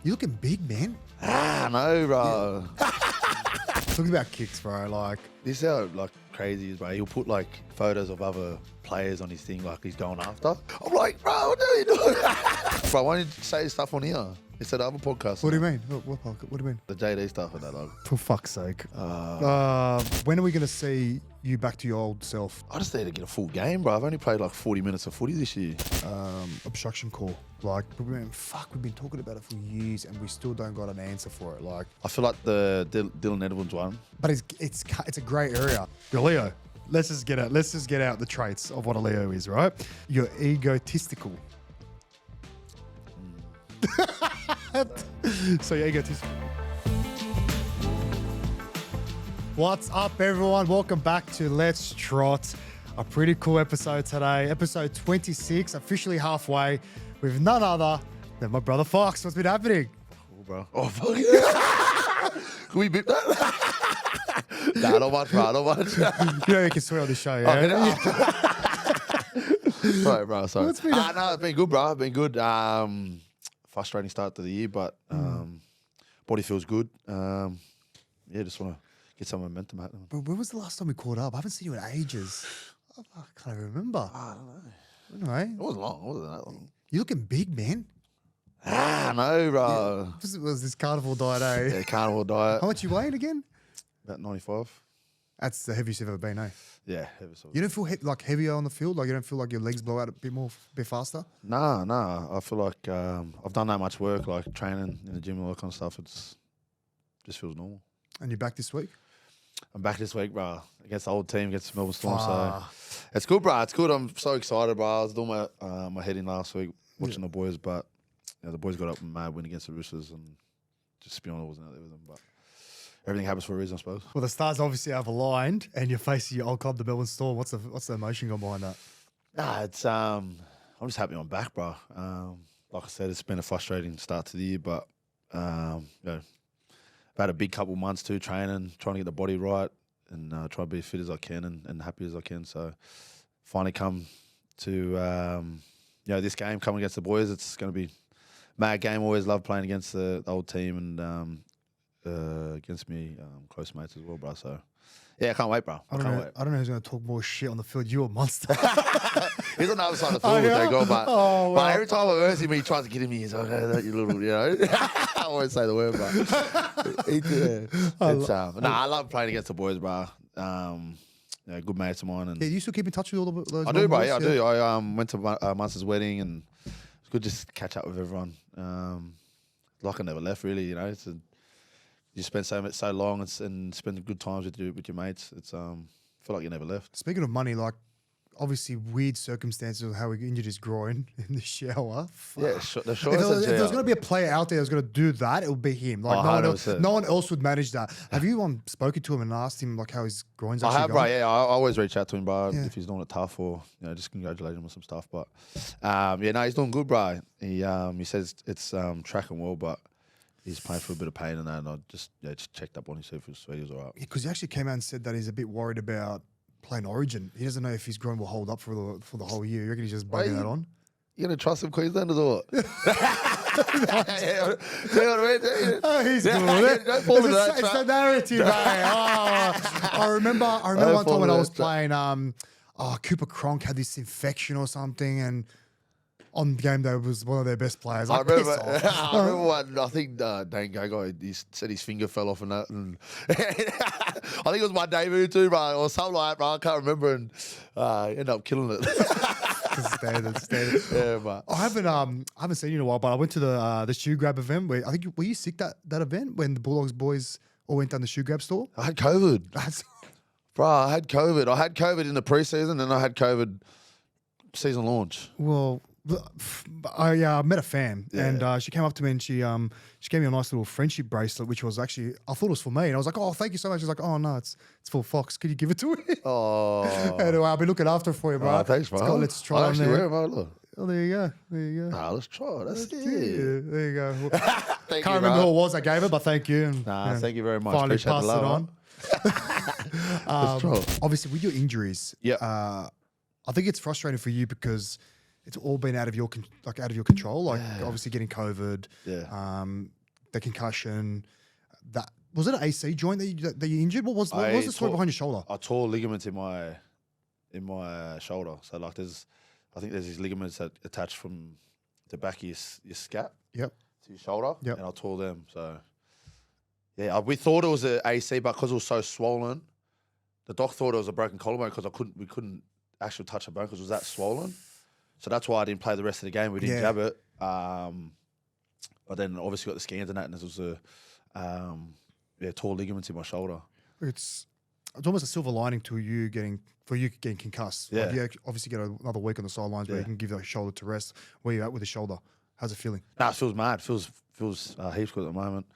You're looking big, man. I know, bro. Talking about kicks, bro. Like, This is how like crazy is, bro. He'll put like photos of other players on his thing, like he's going after. I'm like, bro, what are you doing? Bro, why don't you say this stuff on here? It's at other podcasts. what do you mean? What do you mean? The JD stuff and that. Like, For fuck's sake. When are we going to see you back to your old self? I just need to get a full game, bro. I've only played like 40 minutes of footy this year. Obstruction call. Like, we've been talking about it for years and we still don't got an answer for it. Like, I feel like the Dylan Edwards one. but it's a grey area. You're Leo. Let's just get out the traits of what a Leo is, right? You're egotistical. So you're egotistical. What's up, everyone? Welcome back to Let's Trot. A pretty cool episode today. Episode 26, officially halfway, with none other than my brother Fox. What's been happening? Cool, bro. Oh, fuck yeah. Can we beep that? Nah, not much, bro. Not much. You know you can swear on this show, yeah? Sorry, bro. Sorry. What's been No, it's been good, bro. It's been good. Frustrating start to the year, but body feels good. Yeah, just want to get some momentum happening. But when was the last time we caught up? I haven't seen you in ages. I can't even remember. I don't know. Anyway, It wasn't long. It wasn't that long. you're looking big, man. I know, bro. Was this carnivore diet, eh? Yeah, carnivore diet. How much you weighing again? About 95. That's the heaviest you've ever been, eh? Yeah, heavy sort. You don't feel like heavier on the field? Like you don't feel like your legs blow out a bit faster? Nah. I feel like I've done that much work, like training in the gym and all that kind of stuff. It's just feels normal. And you're back this week? I'm back this week, bro, against the old team, against Melbourne Storm. Ah. So it's good, bro. It's good. I'm so excited, bro. I was doing my head in last week watching the boys, but the boys got up and mad win against the Roosters, and just to be honest, I wasn't out there with them. But everything happens for a reason, I suppose. Well, the stars obviously have aligned, and you're facing your old club, the Melbourne Storm. What's the emotion going behind that? Nah, it's I'm just happy I'm back, bro. Like I said, it's been a frustrating start to the year, but I've had a big couple months too, training, trying to get the body right, and try to be as fit as I can and happy as I can. So finally come to this game, coming against the boys. It's going to be a mad game. Always love playing against the old team and against me close mates as well, bro. So yeah, I can't wait, bro. I don't know who's going to talk more shit on the field, you or Munster. He's on the other side of the field with their goal, but, Oh, but well. every time I verse him, he tries to get in me. He's like, oh, you little, I won't say the word, but I love playing against the boys, bro. Good mates of mine. And Yeah, you still keep in touch with all those I do, bro. boys? Yeah, I do. I went to Munster's wedding, and it's good just to catch up with everyone. Like I never left, really. You know, you spend so long and spend good times with your mates. It's feel like you never left. Speaking of money, like, obviously weird circumstances of how he injured his groin in the shower. Fuck. Yeah, the If short there was going to be a player out there that's going to do that, it would be him. Like no one else would manage that. Have you spoken to him and asked him like how his groin's actually I have, going? bro. Yeah, I always reach out to him, bro, Yeah. if he's doing it tough or just congratulate him on some stuff. But he's doing good, bro. He says it's tracking well, but he's paying for a bit of pain and that. And I just checked up on him, see if he was all right. Because he actually came out and said that he's a bit worried about playing Origin. He doesn't know if his groin will hold up for the whole year. You reckon he's just bugging that on? You gonna trust him, Queenslanders, or what? See what I mean? Oh, he's good. Don't fall into that It's trap. the narrative, mate. I remember one time when I was playing, Cooper Cronk had this infection or something, and on game day was one of their best players. I Like, remember, piss off. I remember one. I think Dane Gagai, he said his finger fell off and that, and I think it was my debut too, bro, or something like that, bro. I can't remember, and ended up killing it. Standard. Yeah, but I haven't seen you in a while, but I went to the SHOEGRAB event. Where I think were you sick that event when the Bulldogs boys all went down the SHOEGRAB store? I had COVID, That's bro. I had COVID in the preseason, and I had COVID season launch. well. I met a fan and she came up to me and she gave me a nice little friendship bracelet, which was actually, I thought it was for me. And I was like, oh, thank you so much. She's like, oh, no, it's for Fox. Could you give it to me? Oh, Anyway, I'll be looking after it for you, bro. thanks, bro. It's got Let's Try I on actually there. wear it, bro. Look. Oh, there you go. Let's try. That's it. Yeah, there you go. Well, Thank can't you, remember bro. who it was I gave it, but thank you. And, Thank you very much. Finally Appreciate passed the love, it on. Let's try. Obviously, with your injuries, Yeah. I think it's frustrating for you because it's all been out of your control. Like obviously getting COVID, the concussion. That was it. An AC joint that you injured. What was the story behind your shoulder? I tore ligaments in my shoulder. So like I think there's these ligaments that attach from the back of your scap. Yep. To your shoulder. Yep. And I tore them. So yeah, we thought it was an AC, but because it was so swollen, the doc thought it was a broken collarbone because we couldn't actually touch the bone because it was that swollen. So that's why I didn't play the rest of the game. We didn't jab it. But then obviously got the scans and that, and it was tore ligaments in my shoulder. It's almost a silver lining to you getting concussed. Yeah. Like you obviously get another week on the sidelines where you can give the shoulder to rest. Where you at with the shoulder? How's it feeling? Nah, it feels mad. Feels heaps good at the moment.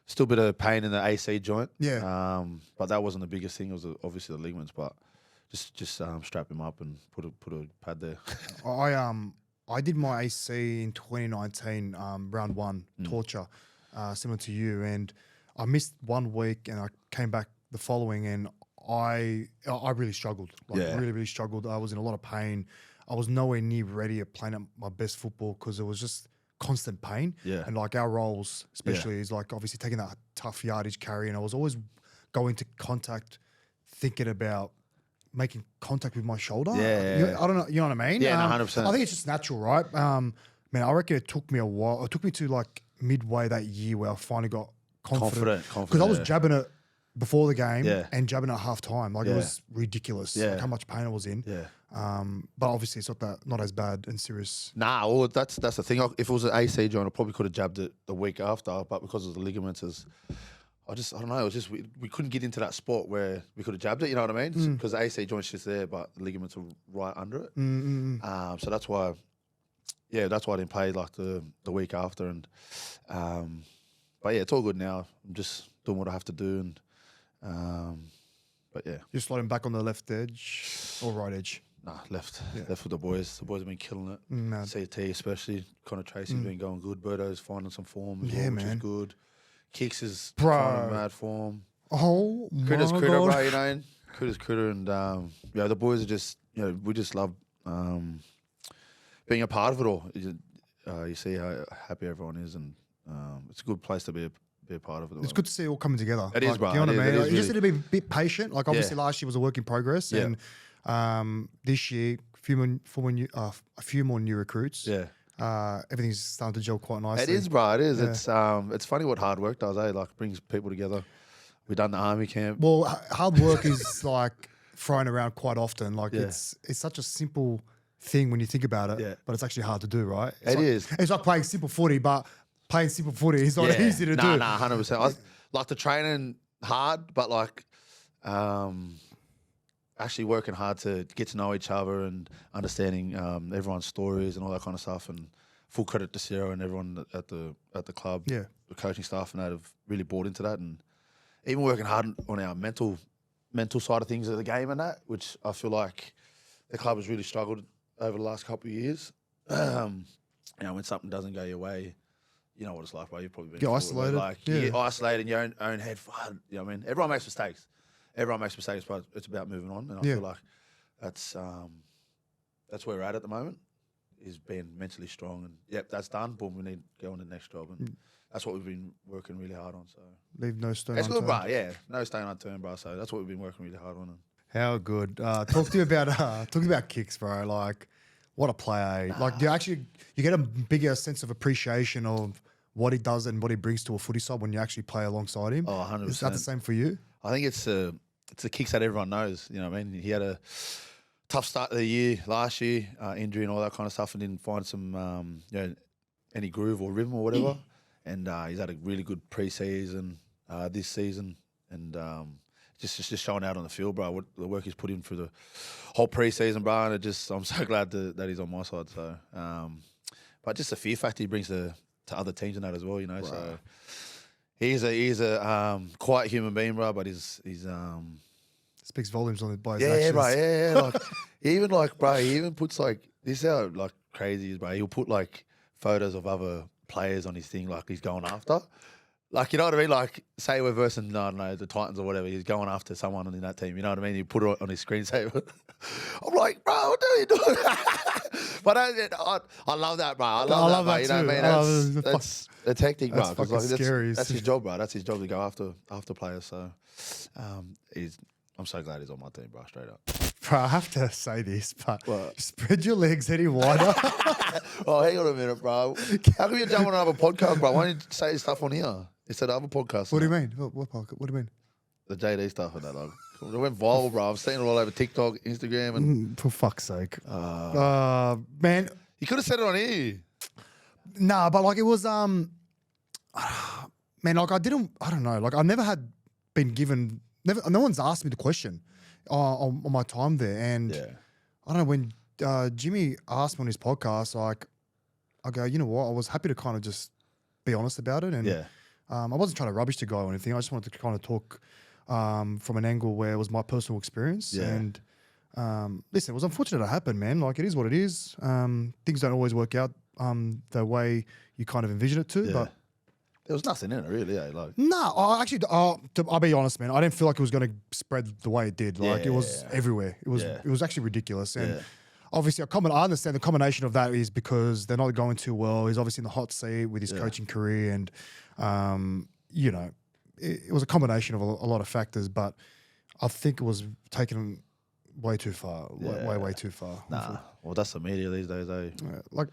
Still a bit of pain in the AC joint. Yeah. But that wasn't the biggest thing. It was obviously the ligaments, but just strap him up and put a pad there. I did my AC in 2019, round one, torture, similar to you, and I missed 1 week and I came back the following, and I really struggled. Really struggled. I was in a lot of pain. I was nowhere near ready at playing at my best football because it was just constant pain. Yeah. And like our roles, especially, is like obviously taking that tough yardage carry, and I was always going to contact, thinking about making contact with my shoulder. I don't know. You know what I mean? Yeah, 100%. I think it's just natural, right? Man, I reckon it took me a while. It took me to like midway that year where I finally got confident. Because I was jabbing it before the game and jabbing it at half time. Like it was ridiculous. Like how much pain I was in. Yeah. But obviously it's not as bad and serious. Nah, well, that's the thing. If it was an AC joint, I probably could have jabbed it the week after, but because of the ligaments, I don't know. It was just we couldn't get into that spot where we could have jabbed it. You know what I mean? Because the AC joint's just there, but the ligaments are right under it. So that's why. Yeah, that's why I didn't play like the week after, and but yeah, it's all good now. I'm just doing what I have to do, and but yeah, You're sliding back on the left edge or right edge? nah, left with the boys. The boys have been killing it. Man. CT especially. Connor Tracy's been going good. Birdo's finding some form as Yeah, well, which is man. good. Kicks is Bro. finding mad form. Oh my Critter's God. critter, bro. You know, Critter's critter, and the boys are just we just love being a part of it all. You see how happy everyone is, and it's a good place to be a part of it. It's good to see it all coming together. It is, bro. You know what I mean? It is You just really. need to be a bit patient. Like obviously last year was a work in progress, and this year a few more new recruits. Yeah. Everything's starting to gel quite nicely. It is, bro. It is. Yeah. It's funny what hard work does, eh? Like brings people together. We done the army camp. Well, hard work is like thrown around quite often. Like it's such a simple thing when you think about it, but it's actually hard to do, right? It is. It's like playing simple footy, but playing simple footy is not easy to do. Nah, 100%. I like the training hard, but like actually working hard to get to know each other and understanding everyone's stories and all that kind of stuff. And full credit to Sarah and everyone at the club, the coaching staff and that have really bought into that. And even working hard on our mental side of things of the game and that, which I feel like the club has really struggled over the last couple of years. When something doesn't go your way, you know what it's like, bro. You've probably been Get isolated. you get isolated in your own head. You know what I mean? Everyone makes mistakes. But it's about moving on. And I feel like that's where we're at the moment, is being mentally strong. And yep, that's done. Boom, we need to go on to the next job. And that's what we've been working really hard on. So Leave no stone it's unturned. good, bro. Yeah, no stone unturned, bro. So that's what we've been working really hard on. And How good. Talk to me about kicks, bro. Like, what a player. Like, you get a bigger sense of appreciation of what he does and what he brings to a footy side when you actually play alongside him. Oh, 100%. Is that the same for you? I think it's the kicks that everyone knows. You know what I mean? He had a tough start of the year last year, injury and all that kind of stuff, and didn't find some any groove or rhythm or whatever. And he's had a really good pre-season this season, and just showing out on the field, bro. What the work he's put in for the whole pre-season, bro. And I'm so glad that he's on my side. So, but just the fear factor he brings to other teams and that as well, you know. Right. So he's a quiet human being, bro. But he's speaks volumes by his yeah, actions. bro. Yeah. Like he even puts like this is how like crazy is, bro. He'll put like photos of other players on his thing, like he's going after. Like, you know what I mean? Like, say we're versing, I don't know, the Titans or whatever. He's going after someone in that team. You know what I mean? He put it on his screensaver. I'm like, bro, what are you doing? But I love that, bro. I love that, too. you know what I mean? That's hectic, bro. That's fucking scary. That's his job, bro. That's his job to go after players. So I'm so glad he's on my team, bro, straight up. Bro, I have to say this, but What? spread your legs any wider. Oh, hang on a minute, bro. How come you jump on another podcast, bro? Why don't you say stuff on here instead of other podcasts? What do you mean? What podcast? What do you mean? The JD stuff and that, like. It went viral, bro. I've seen it all over TikTok, Instagram, and For fuck's sake. Man, you could have said it on here. nah, but like it was, man, like I don't know, like I never had been given, no one's asked me the question on my time there. And Yeah. I don't know, when Jimmy asked me on his podcast, like, I go, you know what, I was happy to kind of just be honest about it. And Yeah. I wasn't trying to rubbish the guy or anything. I just wanted to kind of talk from an angle where it was my personal experience. Yeah. And listen, it was unfortunate it happened, man. Like, it is what it is. Things don't always work out the way you kind of envision it to. Yeah. But There was nothing in it, really. Like, no, I'll be honest, man. I didn't feel like it was going to spread the way it did. Like, it was everywhere. It was actually ridiculous. And obviously, I understand the combination of that is because they're not going too well. He's obviously in the hot seat with his coaching career, and you know, it was a combination of a lot of factors. But I think it was taken way too far, way too far. nah. Well, that's the media these days, eh? Like,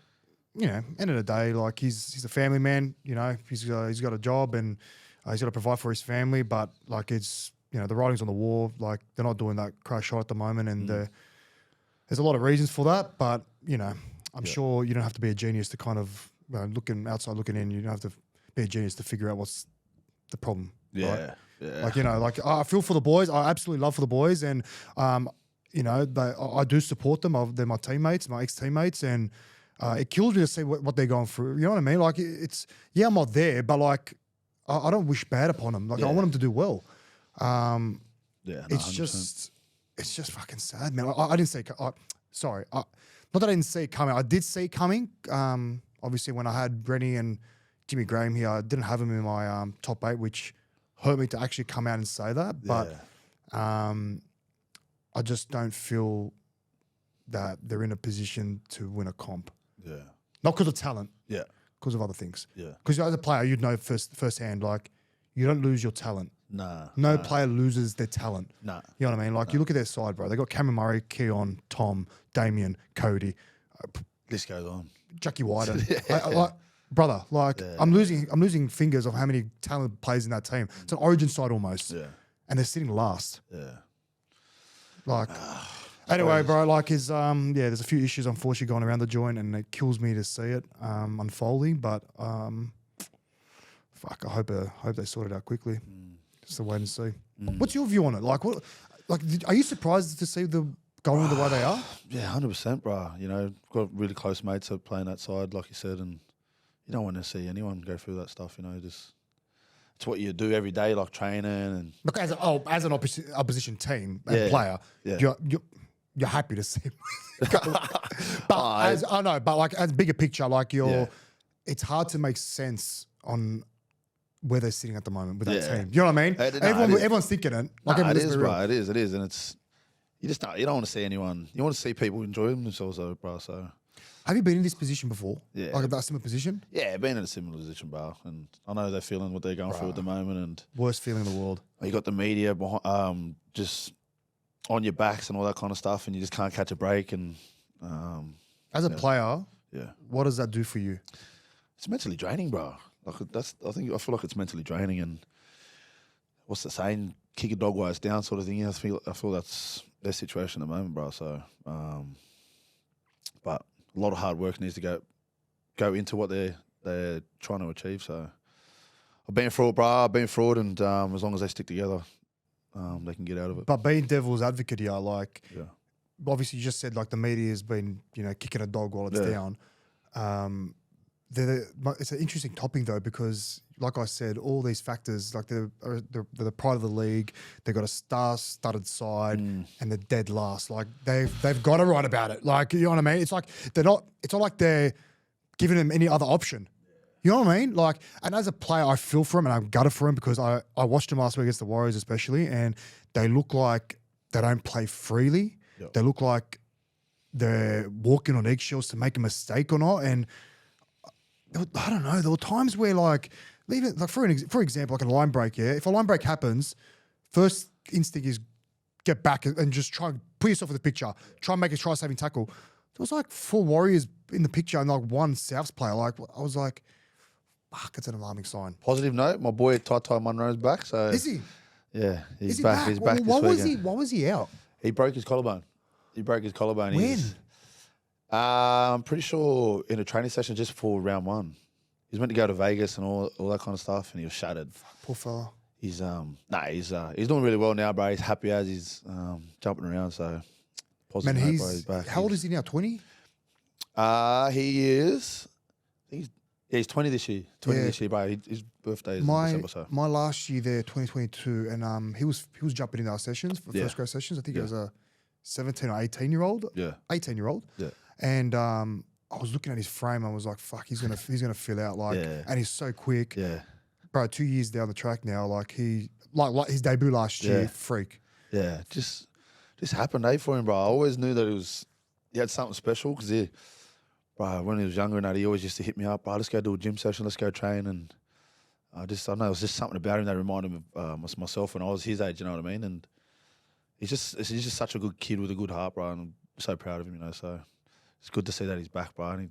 you know, end of the day, like he's a family man. You know, he's got a job and he's got to provide for his family. But like, it's, you know, the writing's on the wall. Like, they're not doing that crash shot at the moment, and there's a lot of reasons for that. But you know, I'm sure you don't have to be a genius to kind of looking outside, looking in. You don't have to be a genius to figure out what's the problem. Yeah. Right? Yeah. Like, you know, like I feel for the boys. I absolutely love for the boys, and you know, I do support them. They're my teammates, my ex-teammates, and it kills me to see what they're going through. You know what I mean? Like, it's, yeah, I'm not there, but like, I don't wish bad upon them. Like, I want them to do well. Yeah. No, It's 100%. it's just fucking sad, man. I didn't see. Sorry, not that I didn't see it coming. I did see it coming. Obviously, when I had Brenny and Jimmy Graham here, I didn't have them in my top 8, which hurt me to actually come out and say that. But I just don't feel that they're in a position to win a comp. Yeah. Not because of talent. Yeah. Because of other things. Yeah. Because as a player, you'd know firsthand, like, you don't lose your talent. Nah. No player loses their talent. Nah. You know what I mean? Like, you look at their side, bro. They got Cameron Murray, Keon, Tom, Damien, Cody, This goes on. Jackie Whiten. Brother, like, I'm losing fingers of how many talented players in that team. It's an origin side almost. Yeah. And they're sitting last. Yeah. Like, anyway, bro, like, there's a few issues unfortunately going around the joint, and it kills me to see it unfolding. But fuck, I hope they sort it out quickly. Just to wait and see. What's your view on it? Like, are you surprised to see them going the way they are? Yeah, 100%, bro. You know, got really close mates that play on that side, like you said, and you don't want to see anyone go through that stuff. You know, just it's what you do every day, like training and. Look, as an opposition team and player, you're happy to see him. But as a bigger picture, like it's hard to make sense on where they're sitting at the moment with that team. You know what I mean? Everyone's thinking it. Like, it is, bro. It is, and it's you don't want to see anyone. You want to see people enjoy themselves, though, bro. So. Have you been in this position before? Yeah. Like that similar position? Yeah, been in a similar position, bro. And I know they're feeling what they're going through at the moment. And worst feeling in the world. You got the media behind, just on your backs and all that kind of stuff, and you just can't catch a break. And as a player, yeah, what does that do for you? It's mentally draining, bro. Like I feel like it's mentally draining. And what's the saying? Kick a dog while it's down, sort of thing. I feel that's their situation at the moment, bro. So, but a lot of hard work needs to go into what they're trying to achieve. So I've been through it, bro. I've been through it, and as long as they stick together, they can get out of it. But being devil's advocate here, like, obviously you just said like the media has been, you know, kicking a dog while it's down. It's an interesting topic though, because like I said, all these factors, like they're the pride of the league. They've got a star-studded side, and they're dead last. Like they've got to write about it. Like, you know what I mean? It's like it's not like they're giving them any other option. You know what I mean? Like, and as a player, I feel for him and I'm gutted for him because I watched him last week against the Warriors especially, and they look like they don't play freely. Yep. They look like they're walking on eggshells to make a mistake or not. And I don't know, there were times where like, even like for example, like a line break, yeah? If a line break happens, first instinct is get back and just try and put yourself in the picture. Try and make a try-saving tackle. There was like 4 Warriors in the picture and like 1 Souths player. Like, I was like, fuck, it's an alarming sign. Positive note, my boy Tyson Munro's back. So Is he? Yeah, he's Is he back. He's back Why this was weekend. Why was he out? He broke his collarbone. When? I'm pretty sure in a training session just before round 1. He's meant to go to Vegas and all that kind of stuff, and he was shattered. Poor fella. He's he's doing really well now, bro. He's happy as he's jumping around. So positive Man, note, bro. He's back. how old is he now? 20? He is. He's 20 this year. 20 Yeah. this year, bro. His birthday is in December. So My last year there, 2022, and he was jumping in our sessions for Yeah. first grade sessions. I think Yeah. it was a 17 or 18-year-old. yeah, 18-year-old. yeah. And I was looking at his frame. I was like, "Fuck, he's gonna fill out like." Yeah. And he's so quick, Yeah, bro. 2 years down the track now, like like his debut last year, Yeah. freak. yeah. Just happened, for him, bro. I always knew that he had something special because bro, when he was younger and that, he always used to hit me up, bro. Let's go do a gym session. Let's go train. And I don't know, it was just something about him that reminded me of myself when I was his age. You know what I mean? And he's just such a good kid with a good heart, bro. And I'm so proud of him, you know. So it's good to see that he's back, bro. And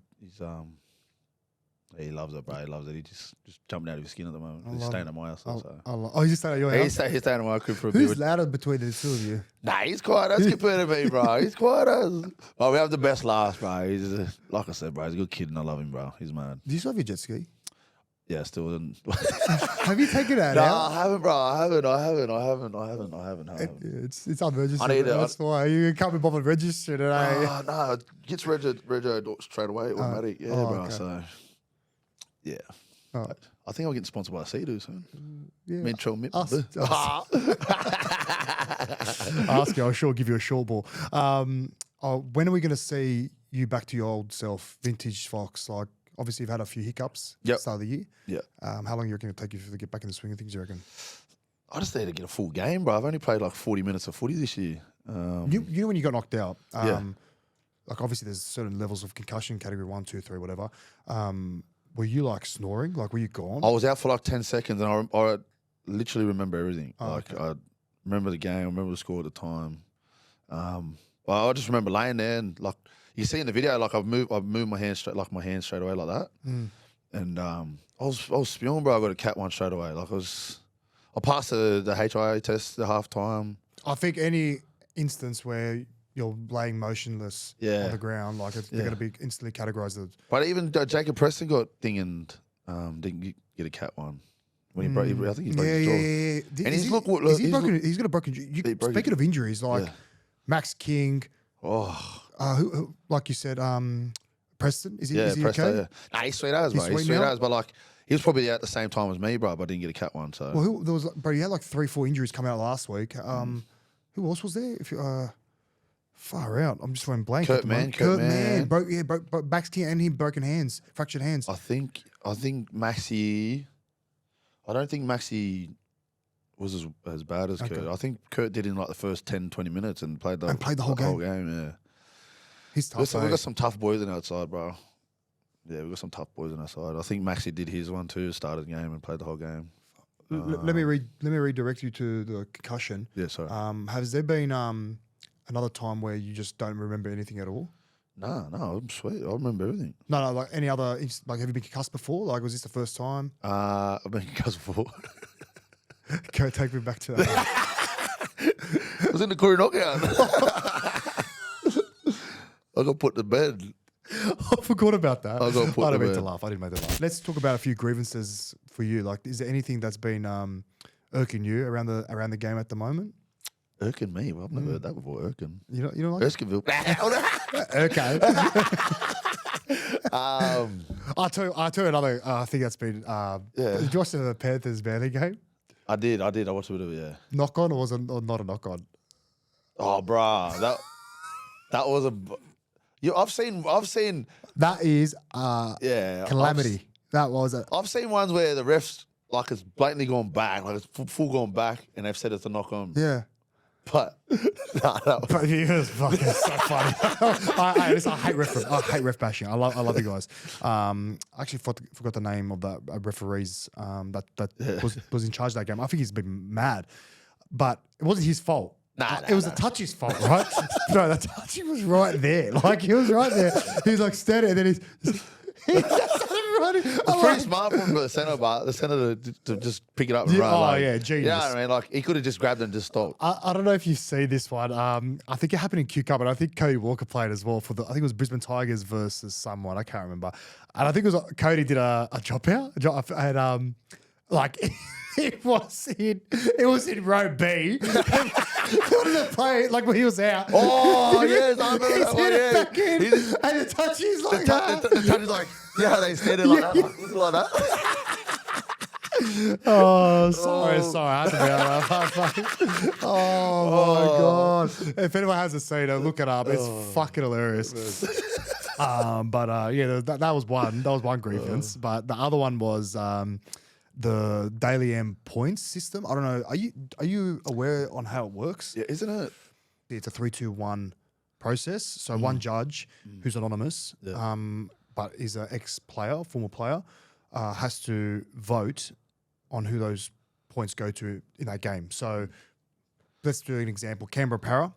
he loves it, bro. He loves it. He just jumping out of his skin at the moment. He's staying at my house. He's just staying at your house. He's staying at my crib for a Who's bit. louder between the two of you? Nah, he's quiet as compared to me, bro. He's quiet as. But we have the best laughs, bro. He's like I said, bro. He's a good kid and I love him, bro. He's mad. Do you still have your jet ski? Yeah, still didn't. Have you taken that No, out? I haven't, bro. I haven't. It's unregistered. I need it. That's why you can't be bothered registering it. Eh? No, it gets registered straight away, automatic. Yeah, bro. okay. So, yeah. Oh. I think I'm getting sponsored by Sea-Doo soon. Yeah. Metro Mip. Us. Ask you, I'll sure give you a short ball. When are we going to see you back to your old self, vintage Fox? Like, obviously, you've had a few hiccups at the start of the year. Yeah. How long do you reckon it'll take you to get back in the swing of things, you reckon? I just need to get a full game, bro. I've only played like 40 minutes of footy this year. You know when you got knocked out, Yeah. like obviously there's certain levels of concussion, category 1, 2, 3, whatever. Were you like snoring? Like, were you gone? I was out for like 10 seconds and I literally remember everything. Oh, like, okay. I remember the game, I remember the score at the time. But I just remember laying there and like, you see in the video, like I've moved my hand straight away like that. And I was spewing, bro. I got a cat 1 straight away. Like I passed the HIA test at half time. I think any instance where you're laying motionless Yeah. on the ground, like they're going to be instantly categorized as. But even Jacob Preston got thing and didn't get a cat 1. When he broke, I think he broke his jaw. Yeah. And He's got a broken. Speaking of injuries, like Max King, who, like you said, Preston, is he Preston, okay? yeah. Nah, he's sweet as, bro. He's sweet as, but like he was probably out at the same time as me, bro. But I didn't get a cat 1. So Well, there was, bro, you had like 3-4 injuries come out last week. Who else was there? If you, far out, I'm just going blank. Kurt Mann. broke Max King and him broken hands, fractured hands. I think Maxi. I don't think Maxi was as bad as Kurt. I think Kurt did in like the first 10, 20 minutes and played the whole game. Yeah, He's tough. We got some tough boys on our side, bro. Yeah, we got some tough boys on our side. I think Maxi did his one too, started the game and played the whole game. Let me redirect you to the concussion. Yeah, sorry. Has there been another time where you just don't remember anything at all? No, I'm sweet. I remember everything. No, like any other, like have you been concussed before? Like was this the first time? I've been concussed before. Go take me back to that. I was in the Corey knockout. I got put to bed. I forgot about that. I got put I didn't to mean to bed. laugh. I didn't mean to laugh. Let's talk about a few grievances for you. Like, is there anything that's been irking you around the game at the moment? Irking me? Well, I've never heard that before. Irking. You don't like Erskineville. Okay. I'll tell you another thing that's been. Did you watch the Panthers Manly game? I did. I watched a bit of it. Yeah. Knock on or not a knock on? Oh, bruh, that was a. I've seen. That is Yeah. calamity. That was it. I've seen ones where the refs like it's blatantly gone back, like it's full gone back, and they've said it's a knock on. Yeah. But But he was fucking so funny. I hate ref bashing. I love you guys. I actually forgot the name of the referees that was in charge of that game. I think he's been mad, but it wasn't his fault. It was the touchy's fault, right? No, the touchy was right there. Like he was right there. He's like standing, and then he's running. It's pretty smart from the centre to just pick it up and run. Oh like, yeah, genius. Yeah, I mean, like he could have just grabbed it and just stopped. I don't know if you see this one. I think it happened in Q Cup, and I think Cody Walker played as well for I think it was Brisbane Tigers versus someone. I can't remember. And I think it was Cody did a drop out, and like it was in row B. What did it play? Like when he was out. Oh yes, I remember He's that hit one. it Yeah. back in, and the touchy's like The touch is like, yeah, they said it like that, like that. Oh, sorry. I had to be on that. Oh my god! If anyone hasn't seen it, look it up. It's fucking hilarious. Yeah, that was one. That was one grievance. But the other one was the Daily M points system. I don't know. Are you aware on how it works? Yeah, isn't it? It's a 3-2-1 process. So one judge who's anonymous, but is an ex-player, former player, has to vote on who those points go to in that game. So let's do an example. Canberra Para,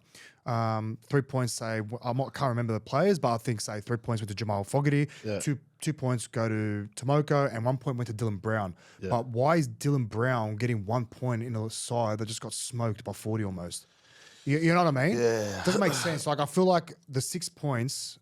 3 points say, can't remember the players, but I think say 3 points went to Jamal Fogarty, 2 points go to Tomoko, and 1 point went to Dylan Brown. Yeah. But why is Dylan Brown getting 1 point in a side that just got smoked by 40 almost? You know what I mean? Yeah. Doesn't make sense. Like I feel like the 6 points,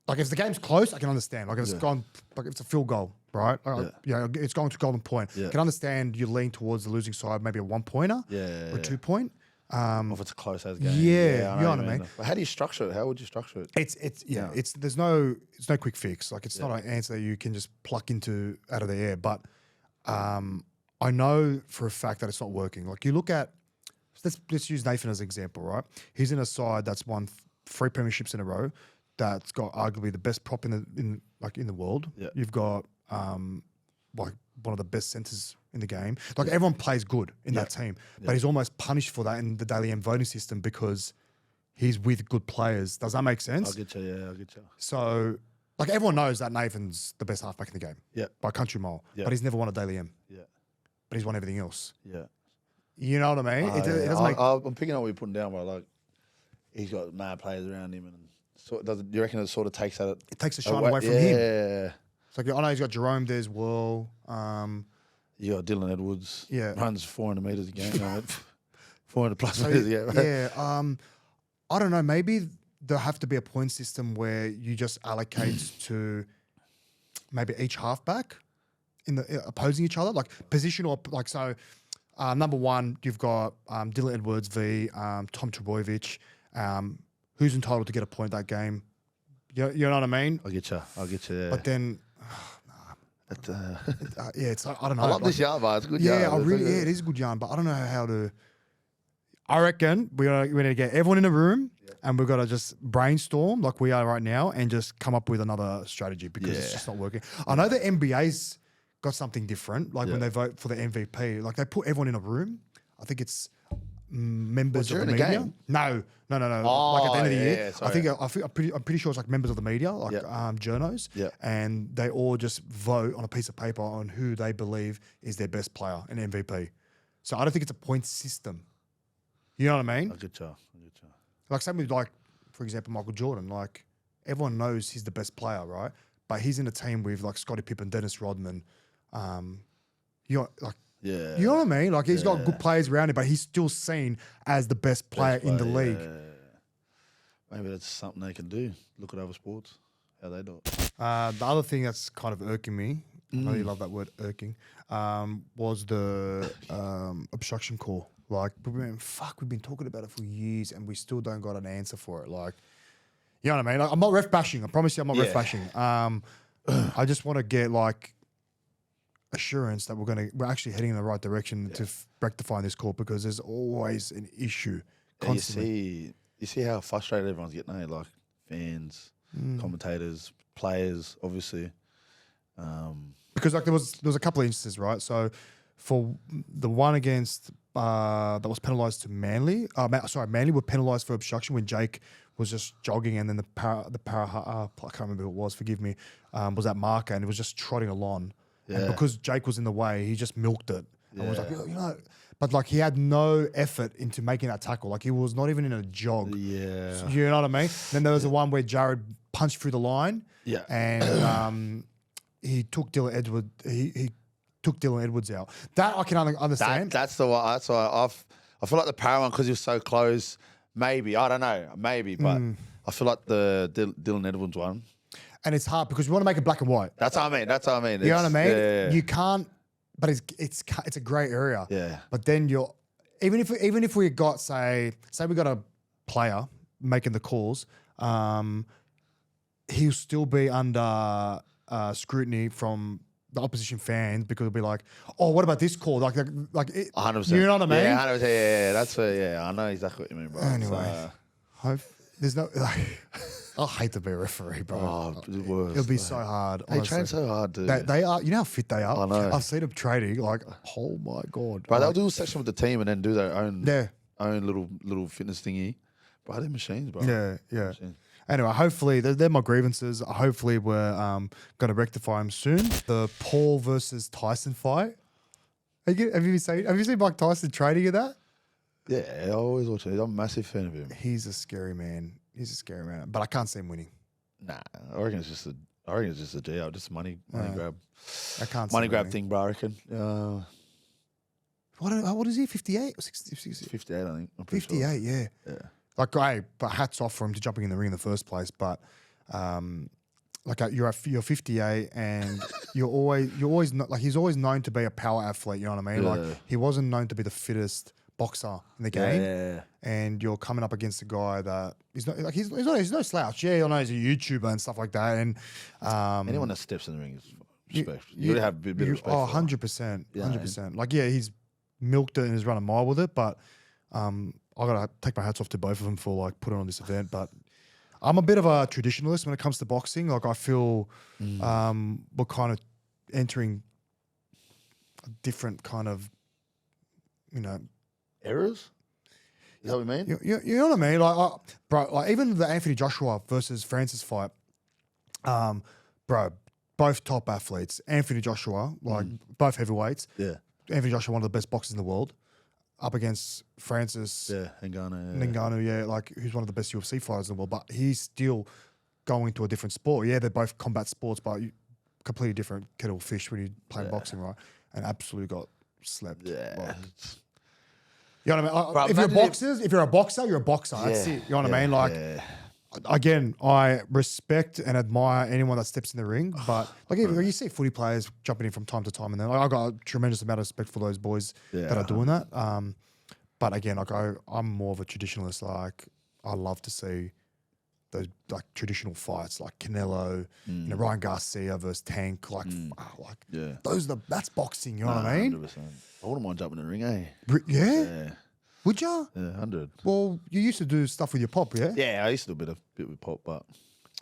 like if the game's close, I can understand. Like if it's gone, like if it's a field goal, right? It's going to golden point. Yeah. I can understand you lean towards the losing side, maybe a 1 pointer or a 2 point. Or if it's a close as game. Yeah, you know what I mean. But how do you structure it? How would you structure it? It's no quick fix. Like it's not an answer that you can just pluck into out of the air. But I know for a fact that it's not working. Like you look at, let's use Nathan as an example, right? He's in a side that's won 3 premierships in a row. That's got arguably the best prop in the world. Yeah. You've got like one of the best centers in the game. Like everyone plays good in that team, but he's almost punished for that in the Daily M voting system because he's with good players. Does that make sense? I'll get you. Yeah, I'll get you. So like everyone knows that Nathan's the best halfback in the game. By a country mile. But he's never won a Daily M. But he's won everything else. You know what I mean? It doesn't make. I'm picking up what you're putting down, but like he's got mad players around him, and so do you reckon it sort of takes that? It takes the shine away from him. Yeah. It's like I know he's got Jerome there as well. You got Dylan Edwards. Yeah. Runs 400 metres a game. 400 plus So, metres a game. Yeah. I don't know. Maybe there'll have to be a point system where you just allocate to maybe each halfback in the opposing each other, like positional. Like so, number one, you've got Dylan Edwards v Tom Trbojevic. Who's entitled to get a point that game? You know what I mean? I'll get you. Yeah. But then. It's I don't know. I love this yarn, but it's a good yarn. It is a good yarn, but I don't know how to. I reckon we're gonna get everyone in a room and we've got to just brainstorm like we are right now and just come up with another strategy because it's just not working. I know the NBA's got something different, like when they vote for the MVP, like they put everyone in a room. I think it's members of the media. Game? No. Oh, like at the end of the year, yeah, I think I'm pretty sure it's like members of the media, like journos, and they all just vote on a piece of paper on who they believe is their best player and MVP. So I don't think it's a point system. You know what I mean? I'll get you. Like same with like, for example, Michael Jordan. Like everyone knows he's the best player, right? But he's in a team with like Scottie Pippen, Dennis Rodman. You know what I mean? Like he's got good players around him, but he's still seen as the best player in the league. Maybe that's something they can do. Look at other sports, how they do it. The other thing that's kind of irking me, I know you love that word irking, was the obstruction call. Like, we've been talking about it for years and we still don't got an answer for it. Like, you know what I mean? Like, I'm not ref bashing. I promise you I'm not ref bashing. I just want to get like assurance that we're actually heading in the right direction to rectify this call because there's always an issue constantly. You see how frustrated everyone's getting, eh? Like fans, commentators, players, obviously. Because like there was a couple of instances, right? So for the one against that was penalised to Manly. Manly were penalised for obstruction when Jake was just jogging, and then the para I can't remember who it was. Forgive me. Was that marker, and it was just trotting along, and because Jake was in the way, he just milked it. And was like, but like he had no effort into making that tackle. Like he was not even in a jog. Yeah, So, you know what I mean? Then there was the one where Jared punched through the line. Yeah, and he took Dylan Edwards. He took Dylan Edwards out. That I can understand. That's the one. That's why I feel like the power one, because he was so close. Maybe, I don't know. Maybe, but I feel like the Dylan Edwards one. And it's hard because we want to make it black and white. That's what I mean. You know what I mean? Yeah. You can't. But it's a grey area. Yeah. But then even if we got say we got a player making the calls, he'll still be under scrutiny from the opposition fans, because it'll be like, oh, what about this call? Like 100%. You know what I mean? Yeah, 100%. Yeah, that's where. I know exactly what you mean, bro. Anyway, there's no. I hate to be a referee, bro. Oh, the worst. It'll be so hard. They train so hard, dude. They are. You know how fit they are. I know. I've seen them training. Like, oh my god, Bro, they'll do a section with the team and then do their own own little fitness thingy. Bro, they're machines, bro. Yeah. Machines. Anyway, hopefully they're my grievances. Hopefully we're going to rectify them soon. The Paul versus Tyson fight. Have you seen Mike Tyson training in that? Yeah, I always watch it. I'm a massive fan of him. He's a scary man. But I can't see him winning. Nah, I reckon it's just a G out, just a money grab. I can't. Money grab thing, bro. I reckon. What is he? 58 or 60? 58, I think. I'm 58, sure. yeah. Like, but hats off for him to jumping in the ring in the first place. But you're 58, and you're always not, like, he's always known to be a power athlete. You know what I mean? Yeah. Like, he wasn't known to be the fittest boxer in the game. Yeah. And you're coming up against a guy that he's no slouch. Yeah, I know he's a YouTuber and stuff like that. And anyone that steps in the ring is respect. You gotta have a bit of respect. Oh, 100%. 100%. Like, yeah, he's milked it and has run a mile with it, but I gotta take my hats off to both of them for like putting on this event. But I'm a bit of a traditionalist when it comes to boxing. Like, I feel we're kind of entering a different kind of, Errors? Is that what you mean? You know what I mean? Like, even the Anthony Joshua versus Francis fight, bro, both top athletes. Anthony Joshua, both heavyweights. Yeah. Anthony Joshua, one of the best boxers in the world, up against Francis Ngannou, like, who's one of the best UFC fighters in the world, but he's still going to a different sport. Yeah, they're both combat sports, but completely different kettle of fish when you're playing boxing, right? And absolutely got slept. Yeah. Like, you know what I mean? Bro, if you're a boxer, you're a boxer. That's it. You know what I mean? Like, again, I respect and admire anyone that steps in the ring, but like, you see footy players jumping in from time to time, and then I got a tremendous amount of respect for those boys that are doing that. But again, like, I'm more of a traditionalist. Like, I love to see those like traditional fights, like Canelo, Ryan Garcia versus Tank. Like, that's boxing. You know what I mean? 100%. I wouldn't mind jumping in the ring, eh? Yeah. Would you? Yeah, 100. Well, you used to do stuff with your pop, yeah? Yeah, I used to do a bit with pop, but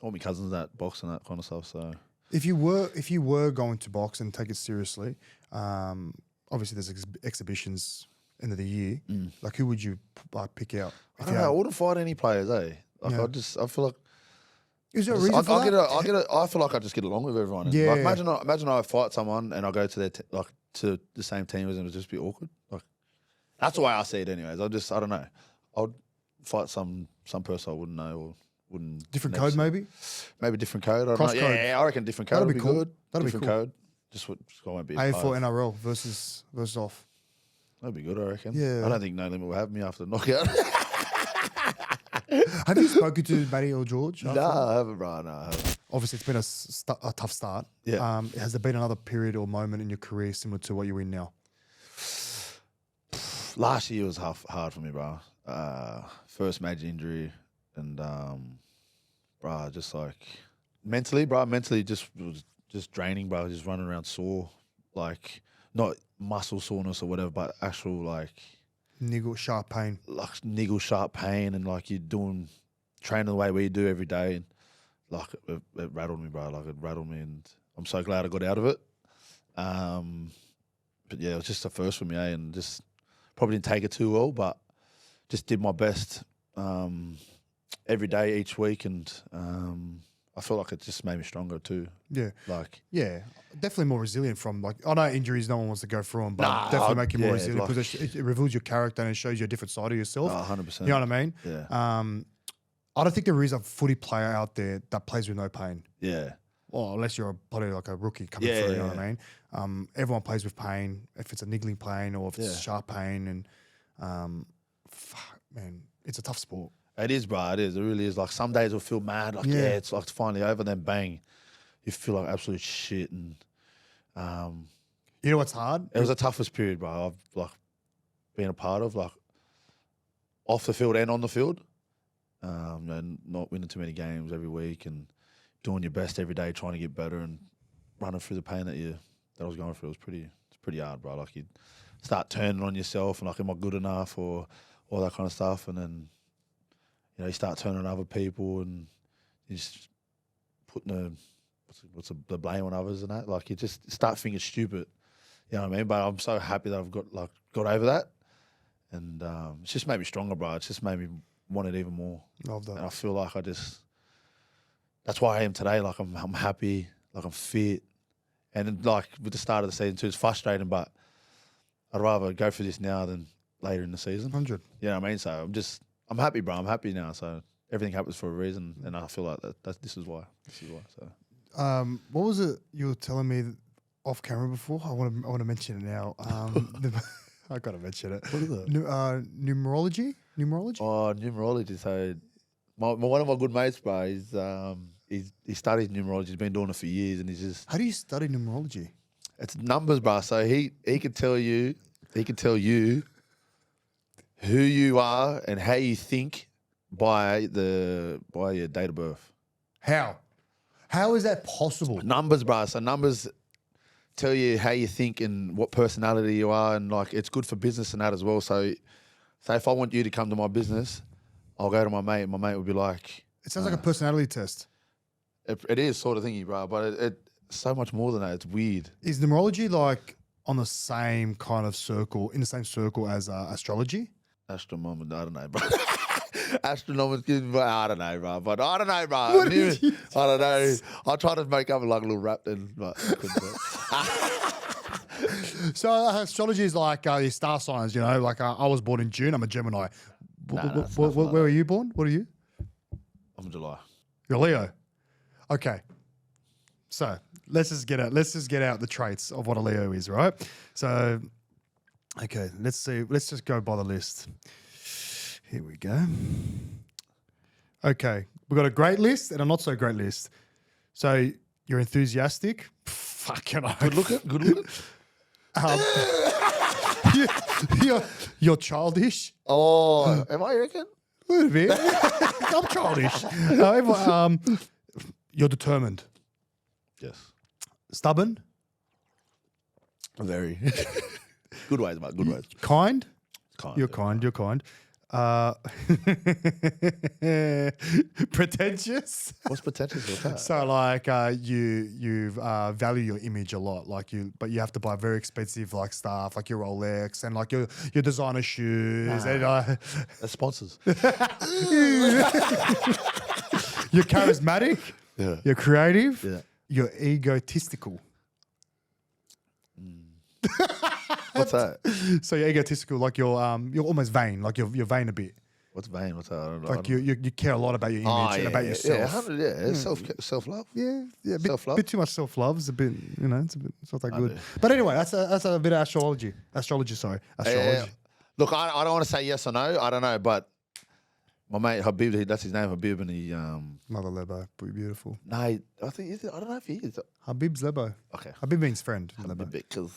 all my cousins that box and that kind of stuff. So if you were going to box and take it seriously, obviously there's exhibitions end of the year. Like, who would you pick out? I don't know. I wouldn't fight any players, eh? Like, I feel like. Is there a reason for that? I feel like I just get along with everyone. Yeah. Like, imagine I fight someone and I go to their to the same team as them. It would just be awkward. Like, that's the way I see it, anyways. I don't know. I'd fight some person I wouldn't know or wouldn't. Different code, maybe. Maybe different code. I don't Cross know. code. Yeah, I reckon different code would be cool. good. That'd be different cool. code. Just won't be. AFL NRL versus off. That'd be good, I reckon. Yeah. I don't think No Limit will have me after the knockout. Have you spoken to Matty or George? No, I haven't, bro. No, I haven't. Obviously, it's been a tough start. Yeah. Has there been another period or moment in your career similar to what you're in now? Last year was hard for me, bro. First major injury, and bro, just like mentally just was just draining, bro. Just running around sore, like not muscle soreness or whatever, but actual like Niggle, sharp pain. Like sharp pain, and like you're training the way we do every day, and like it rattled me, bro. Like, it rattled me, and I'm so glad I got out of it. But yeah, it was just the first for me, and just probably didn't take it too well, but just did my best every day, each week, and I feel like it just made me stronger too. Yeah. Like, yeah, definitely more resilient from like, I know injuries no one wants to go through them, but Nah, definitely make you more yeah, resilient like- because it reveals your character and it shows you a different side of yourself. 100%. You know what I mean? Yeah. I don't think there is a footy player out there that plays with no pain. Yeah. Well, unless you're probably like a rookie coming Yeah, through, you yeah, know what I mean? Everyone plays with pain, if it's a niggling pain or if it's Yeah. sharp pain. And fuck, man, it's a tough sport. It is, bro. It is. It really is. Like, some days will feel mad. Like, yeah, it's like it's finally over. Then bang, you feel like absolute shit. And You know what's hard? it was the toughest period, bro. I've like been a part of, like, off the field and on the field. And not winning too many games every week and doing your best every day, trying to get better and running through the pain that I was going through. It's pretty hard, bro. Like, you start turning on yourself and like, am I good enough or all that kind of stuff, and then you start turning on other people and you just putting the blame on others and that. Like, you just start thinking stupid. You know what I mean? But I'm so happy that I've got over that, and it's just made me stronger, bro. It's just made me want it even more. Love that. And I feel like that's why I am today. Like, I'm happy, like, I'm fit. And then, like, with the start of the season too, it's frustrating, but I'd rather go through this now than later in the season. 100. You know what I mean? So I'm happy, bro. I'm happy now. So everything happens for a reason, and I feel like this is why. So What was it you were telling me off camera before? I want to mention it now. I gotta mention it. what is it? Numerology. Oh, numerology. So one of my good mates, bro, he studies numerology. He's been doing it for years, and he's just. How do you study numerology? It's numbers, bro. So he can tell you who you are and how you think by your date of birth. How? How is that possible? Numbers, bro. So numbers tell you how you think and what personality you are, and like, it's good for business and that as well. So if I want you to come to my business, I'll go to my mate. My mate will be like, It sounds like a personality test. it is sort of thingy, bro. But it's so much more than that. It's weird. Is numerology like on the same kind of circle, in the same circle as astrology? Astronomy, I don't know, bro. Astronomy, I don't know, bro. But I don't know, bro. What did you I don't know. I try to make up like a little rap then, but I couldn't do it. So astrology is like your star signs, you know. Like I was born in June. I'm a Gemini. it's Where nothing like were you born? What are you? I'm July. You're Leo. Okay. So let's just get out the traits of what a Leo is, right? So, okay, let's see. Let's just go by the list. Here we go. Okay, we've got a great list and a not so great list. So you're enthusiastic. Fucking Good looking. You're childish. Oh, am I, you reckon? A little bit. I'm childish. You're determined. Yes. Stubborn. Very. Good ways, mate. Good ways. Kind. Kind. You're kind. You're kind. Pretentious. What's pretentious with that? So like you value your image a lot, but you have to buy very expensive like stuff, like your Rolex and like your designer shoes. And, That's sponsors. you're charismatic. Yeah. You're creative. Yeah. You're egotistical. What's that? So you're egotistical, like you're almost vain, like you're vain a bit. What's vain? What's that? I don't know. Like you care a lot about your image and about yourself. Yeah, self-love. Yeah, a bit, Self-love. bit too much self-love. It's a bit, it's not that good. do. But anyway, that's a bit of astrology. Astrology. Look, I don't want to say yes or no. I don't know, but my mate Habib, that's his name, Habib, and he. Mother Lebo, pretty beautiful. No, I think I don't know if he is. Habib's Lebo. Okay. Habib means friend. Lebo. Because,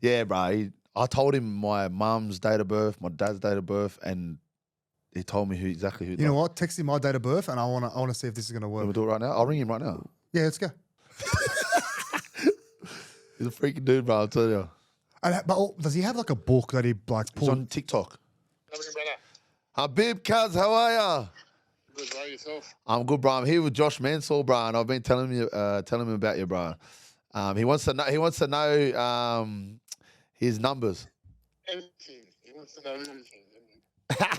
yeah, bro. I told him my mum's date of birth, my dad's date of birth, and he told me exactly who. You know what? Text him my date of birth, and I want to see if this is gonna work. Can we do it right now? I'll ring him right now. Yeah, let's go. He's a freaking dude, bro. I'll tell you. But does he have like a book that he like He's pulled? on TikTok. Habib, cuz, how are ya? Good, bro. Yourself? I'm good, bro. I'm here with Josh Mansell, bro, and I've been telling him about you, bro. He wants to know. He wants to know his numbers. Everything. He wants to know everything.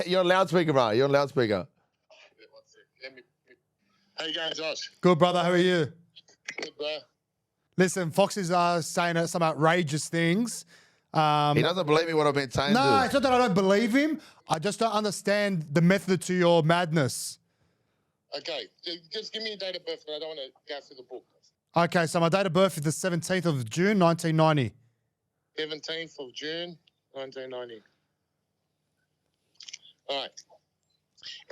You're on loudspeaker, bro. You're on loudspeaker. One sec. How you going, Josh? Good, brother. How are you? Good, bro. Listen, Fox is saying some outrageous things. He doesn't believe me what I've been saying. No, dude. it's not that I don't believe him. I just don't understand the method to your madness. Okay. Just give me a date of birth, but I don't want to go through the book. Okay, so my date of birth is the 17th of June, 1990. 17th of June, 1990. All right.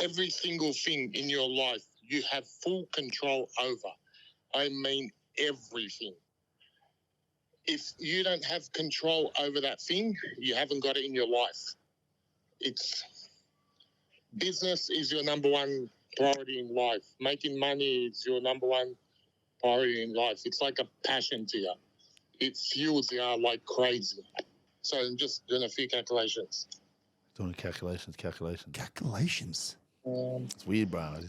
Every single thing in your life you have full control over. I mean everything. If you don't have control over that thing, you haven't got it in your life. Business is your number one priority in life. Making money is your number one priority in life. It's like a passion to you. It fuels you like crazy. So I'm just doing a few calculations. Doing calculations. Calculations? It's weird, bro.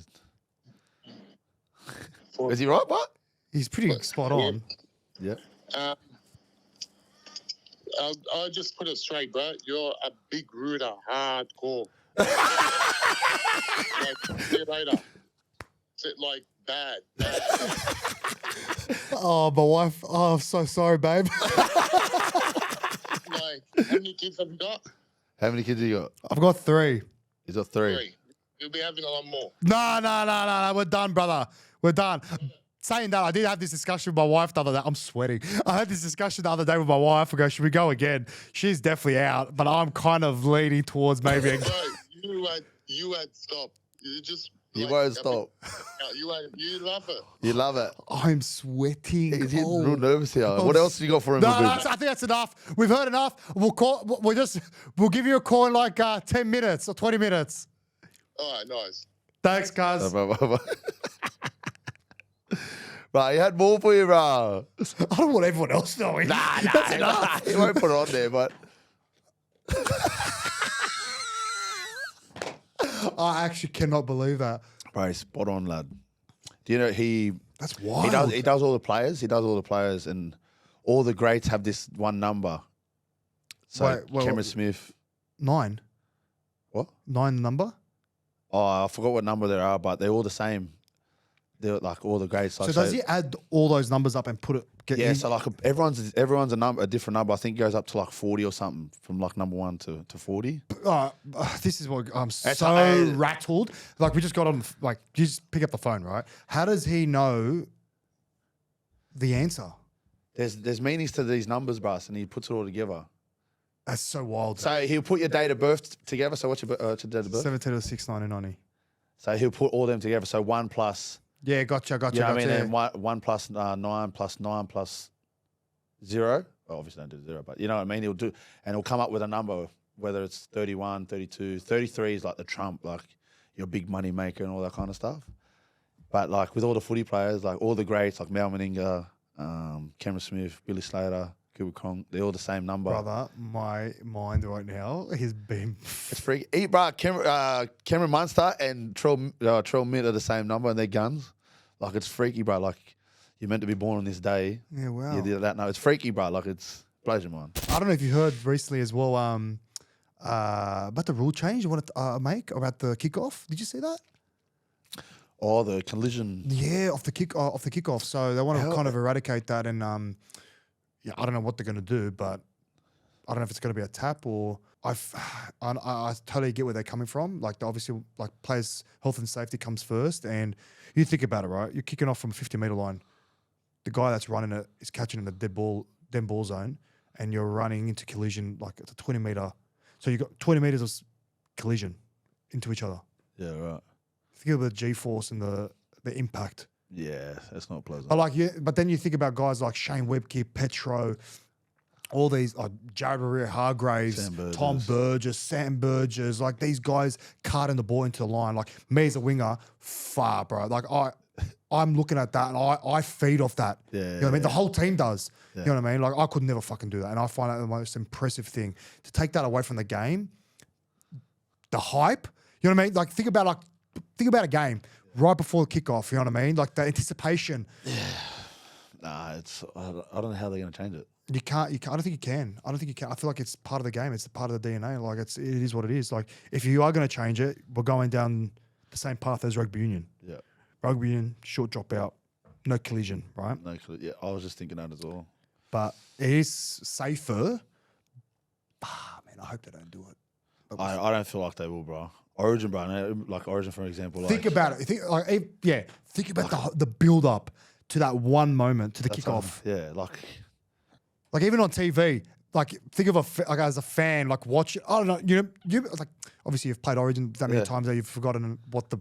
For, Is he right, bro? He's pretty spot on. Yeah. I'll just put it straight, bro. You're a big rooter, hardcore. See you later. Like bad. Oh, my wife. Oh, I'm so sorry, babe. Like, how many kids have you got? How many kids have you got? I've got 3. He's got 3. 3. You'll be having a lot more. No. We're done, brother. We're done. Saying that, I did have this discussion with my wife the other day. I'm sweating. I had this discussion the other day with my wife. I go, should we go again? She's definitely out, but I'm kind of leaning towards maybe. Bro, you won't stop. You just. You won't stop. You love it. You love it. I'm sweating. He's getting cold. real nervous here. What else you got for him? No, I think that's enough. We've heard enough. We'll give you a call in like 10 minutes or 20 minutes. All right, nice. Thanks, cuz. Bro, he had more for you, bro. I don't want everyone else knowing. That's enough. He won't put it on there, but I actually cannot believe that. bro, he's spot on, lad. Do you know That's wild. he does all the players. He does all the players, and all the greats have this one number. So Wait, Cameron Smith. 9. What? 9 number? Oh, I forgot what number they are, but they're all the same. They're like all the greats. Like, So does he add all those numbers up and put it? Yeah, so like everyone's a different number. I think it goes up to like 40 or something from like number 1 to 40. This is what I'm so how- rattled. Like we just got on. Like you just pick up the phone, right? How does he know the answer? There's meanings to these numbers, Brass, and he puts it all together. That's so wild. So he'll put your date of birth together. So what's your date of birth? 17 to 6, 1990. So he'll put all them together. So 1 plus. Yeah, gotcha. You know what I mean? Yeah. And 1 plus 9 plus 9 plus 0. Well, obviously don't do 0, but you know what I mean? He'll come up with a number, whether it's 31, 32, 33 is like the trump, like your big money maker and all that kind of stuff. But like with all the footy players, like all the greats, like Mal Meninga, Cameron Smith, Billy Slater, Cooper Cronk, they're all the same number. Brother, my mind right now has been. It's freaky. Cameron Munster and Trell Mitt are the same number and they're guns. Like it's freaky, bro. Like you're meant to be born on this day. Yeah, wow. You did that. No, it's freaky, bro. Like it's blows your mind. I don't know if you heard recently as well about the rule change you wanted to make about the kickoff. Did you see that? Oh, the collision. Yeah, off the kickoff. So they want to kind of eradicate that, and yeah, I don't know what they're going to do, but I don't know if it's going to be a tap or I totally get where they're coming from. Like obviously, like players' health and safety comes first, and you think about it, right? You're kicking off from a 50-meter line. The guy that's running it is catching in the dead ball zone, and you're running into collision like it's a 20-meter. So you got 20 meters of collision into each other. Yeah, right. Think about the G-force and the impact. Yeah, that's not pleasant. But then you think about guys like Shane Webke, Petro, all these Jared Hargraves, Tom Burgess, Sam Burgess, like these guys carting the ball into the line. Like me as a winger, far, bro. Like I'm looking at that and I feed off that. Yeah, you know what I mean? The whole team does. Yeah. You know what I mean? Like I could never fucking do that. And I find that the most impressive thing. To take that away from the game, the hype, you know what I mean? Like think think about a game right before the kickoff. You know what I mean? Like the anticipation. Nah, I don't know how they're going to change it. You can't. I don't think you can. I feel like it's part of the game. It's part of the DNA. Like it is what it is. Like if you are going to change it, we're going down the same path as rugby union. Yeah. Rugby union, short drop out, no collision, right? Yeah, I was just thinking that as well. But it is safer. Man, I hope they don't do it. But I don't feel like they will, bro. Origin, bro. Like Origin, for example. Think about it. Think about the build up to that one moment, to the kickoff. Like even on TV, like think of as a fan, like watch it. I don't know, you like obviously you've played Origin that many times that you've forgotten what the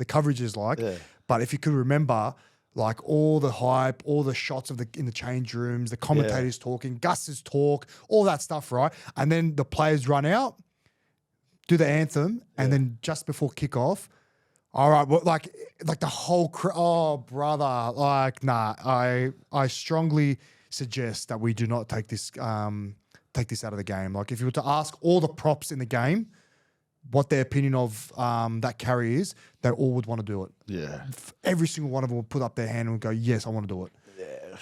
coverage is like. Yeah. But if you could remember, like all the hype, all the shots in the change rooms, the commentators talking, Gus's talk, all that stuff, right? And then the players run out, do the anthem, and then just before kickoff, all right, well, like the whole oh brother, like nah, I strongly suggest that we do not take this out of the game. Like if you were to ask all the props in the game what their opinion of that carry is, they all would want to do it. Yeah. Every single one of them would put up their hand and go, yes, I want to do it. Yeah.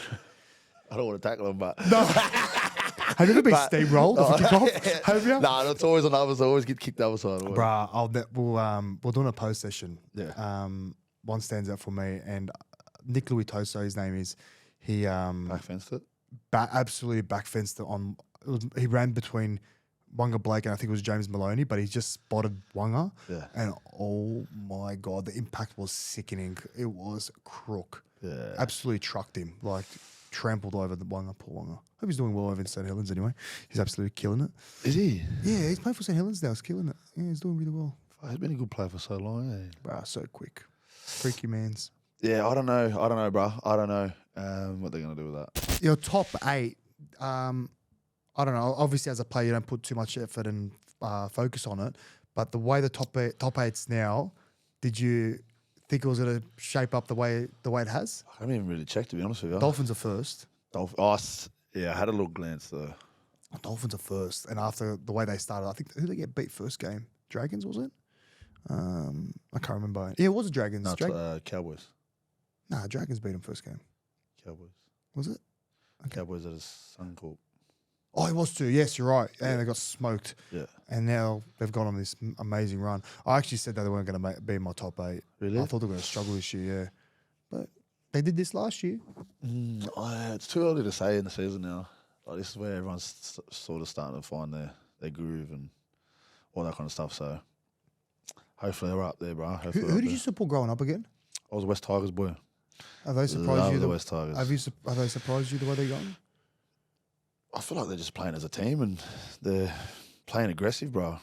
I don't want to tackle them, but... No. Have you ever been steamrolled off a kickoff? Have you? Nah, it's always on the other side. I always get kicked the other side. Bruh, we're doing a post session. Yeah. One stands out for me, and Nick Louis Toso, his name is, he... Back fenced it? Absolutely back fenced it on... He ran between Wonga Blake and I think it was James Maloney, but he just spotted Wonga. Yeah. And oh my God, the impact was sickening. It was crook. Yeah. Absolutely trucked him, like trampled over the Wonga, poor Wonga. Hope he's doing well over in St. Helens anyway. He's absolutely killing it. Is he? Yeah, he's playing for St. Helens now. He's killing it. Yeah, he's doing really well. He's been a good player for so long, eh? Bruh, so quick. Freaky mans. Yeah, I don't know, bro. I don't know what they're going to do with that. Your top 8, I don't know. Obviously, as a player, you don't put too much effort and focus on it. But the way the top eight's now, did you think it was going to shape up the way it has? I haven't even really checked, to be honest with you. Dolphins are first. Yeah, I had a little glance though. Dolphins are first, and after the way they started, I think who they get beat first game? Dragons, was it? I can't remember. Yeah, it was the Dragons. No, it's, Cowboys. Nah, Dragons beat them first game. Cowboys. Was it? Okay. Cowboys at a Suncorp. Oh, it was too. Yes, you're right. And they got smoked. Yeah. And now they've gone on this amazing run. I actually said that they weren't going to be in my top 8. Really? I thought they were going to struggle this year, yeah. But they did this last year. It's too early to say in the season now. Like, this is where everyone's sort of starting to find their groove and all that kind of stuff. So hopefully they're up there, bro. Who did you support growing up again? I was a West Tigers boy. Are they surprised you? The West Tigers. Have they surprised you the way they're going? I feel like they're just playing as a team and they're playing aggressive, bro.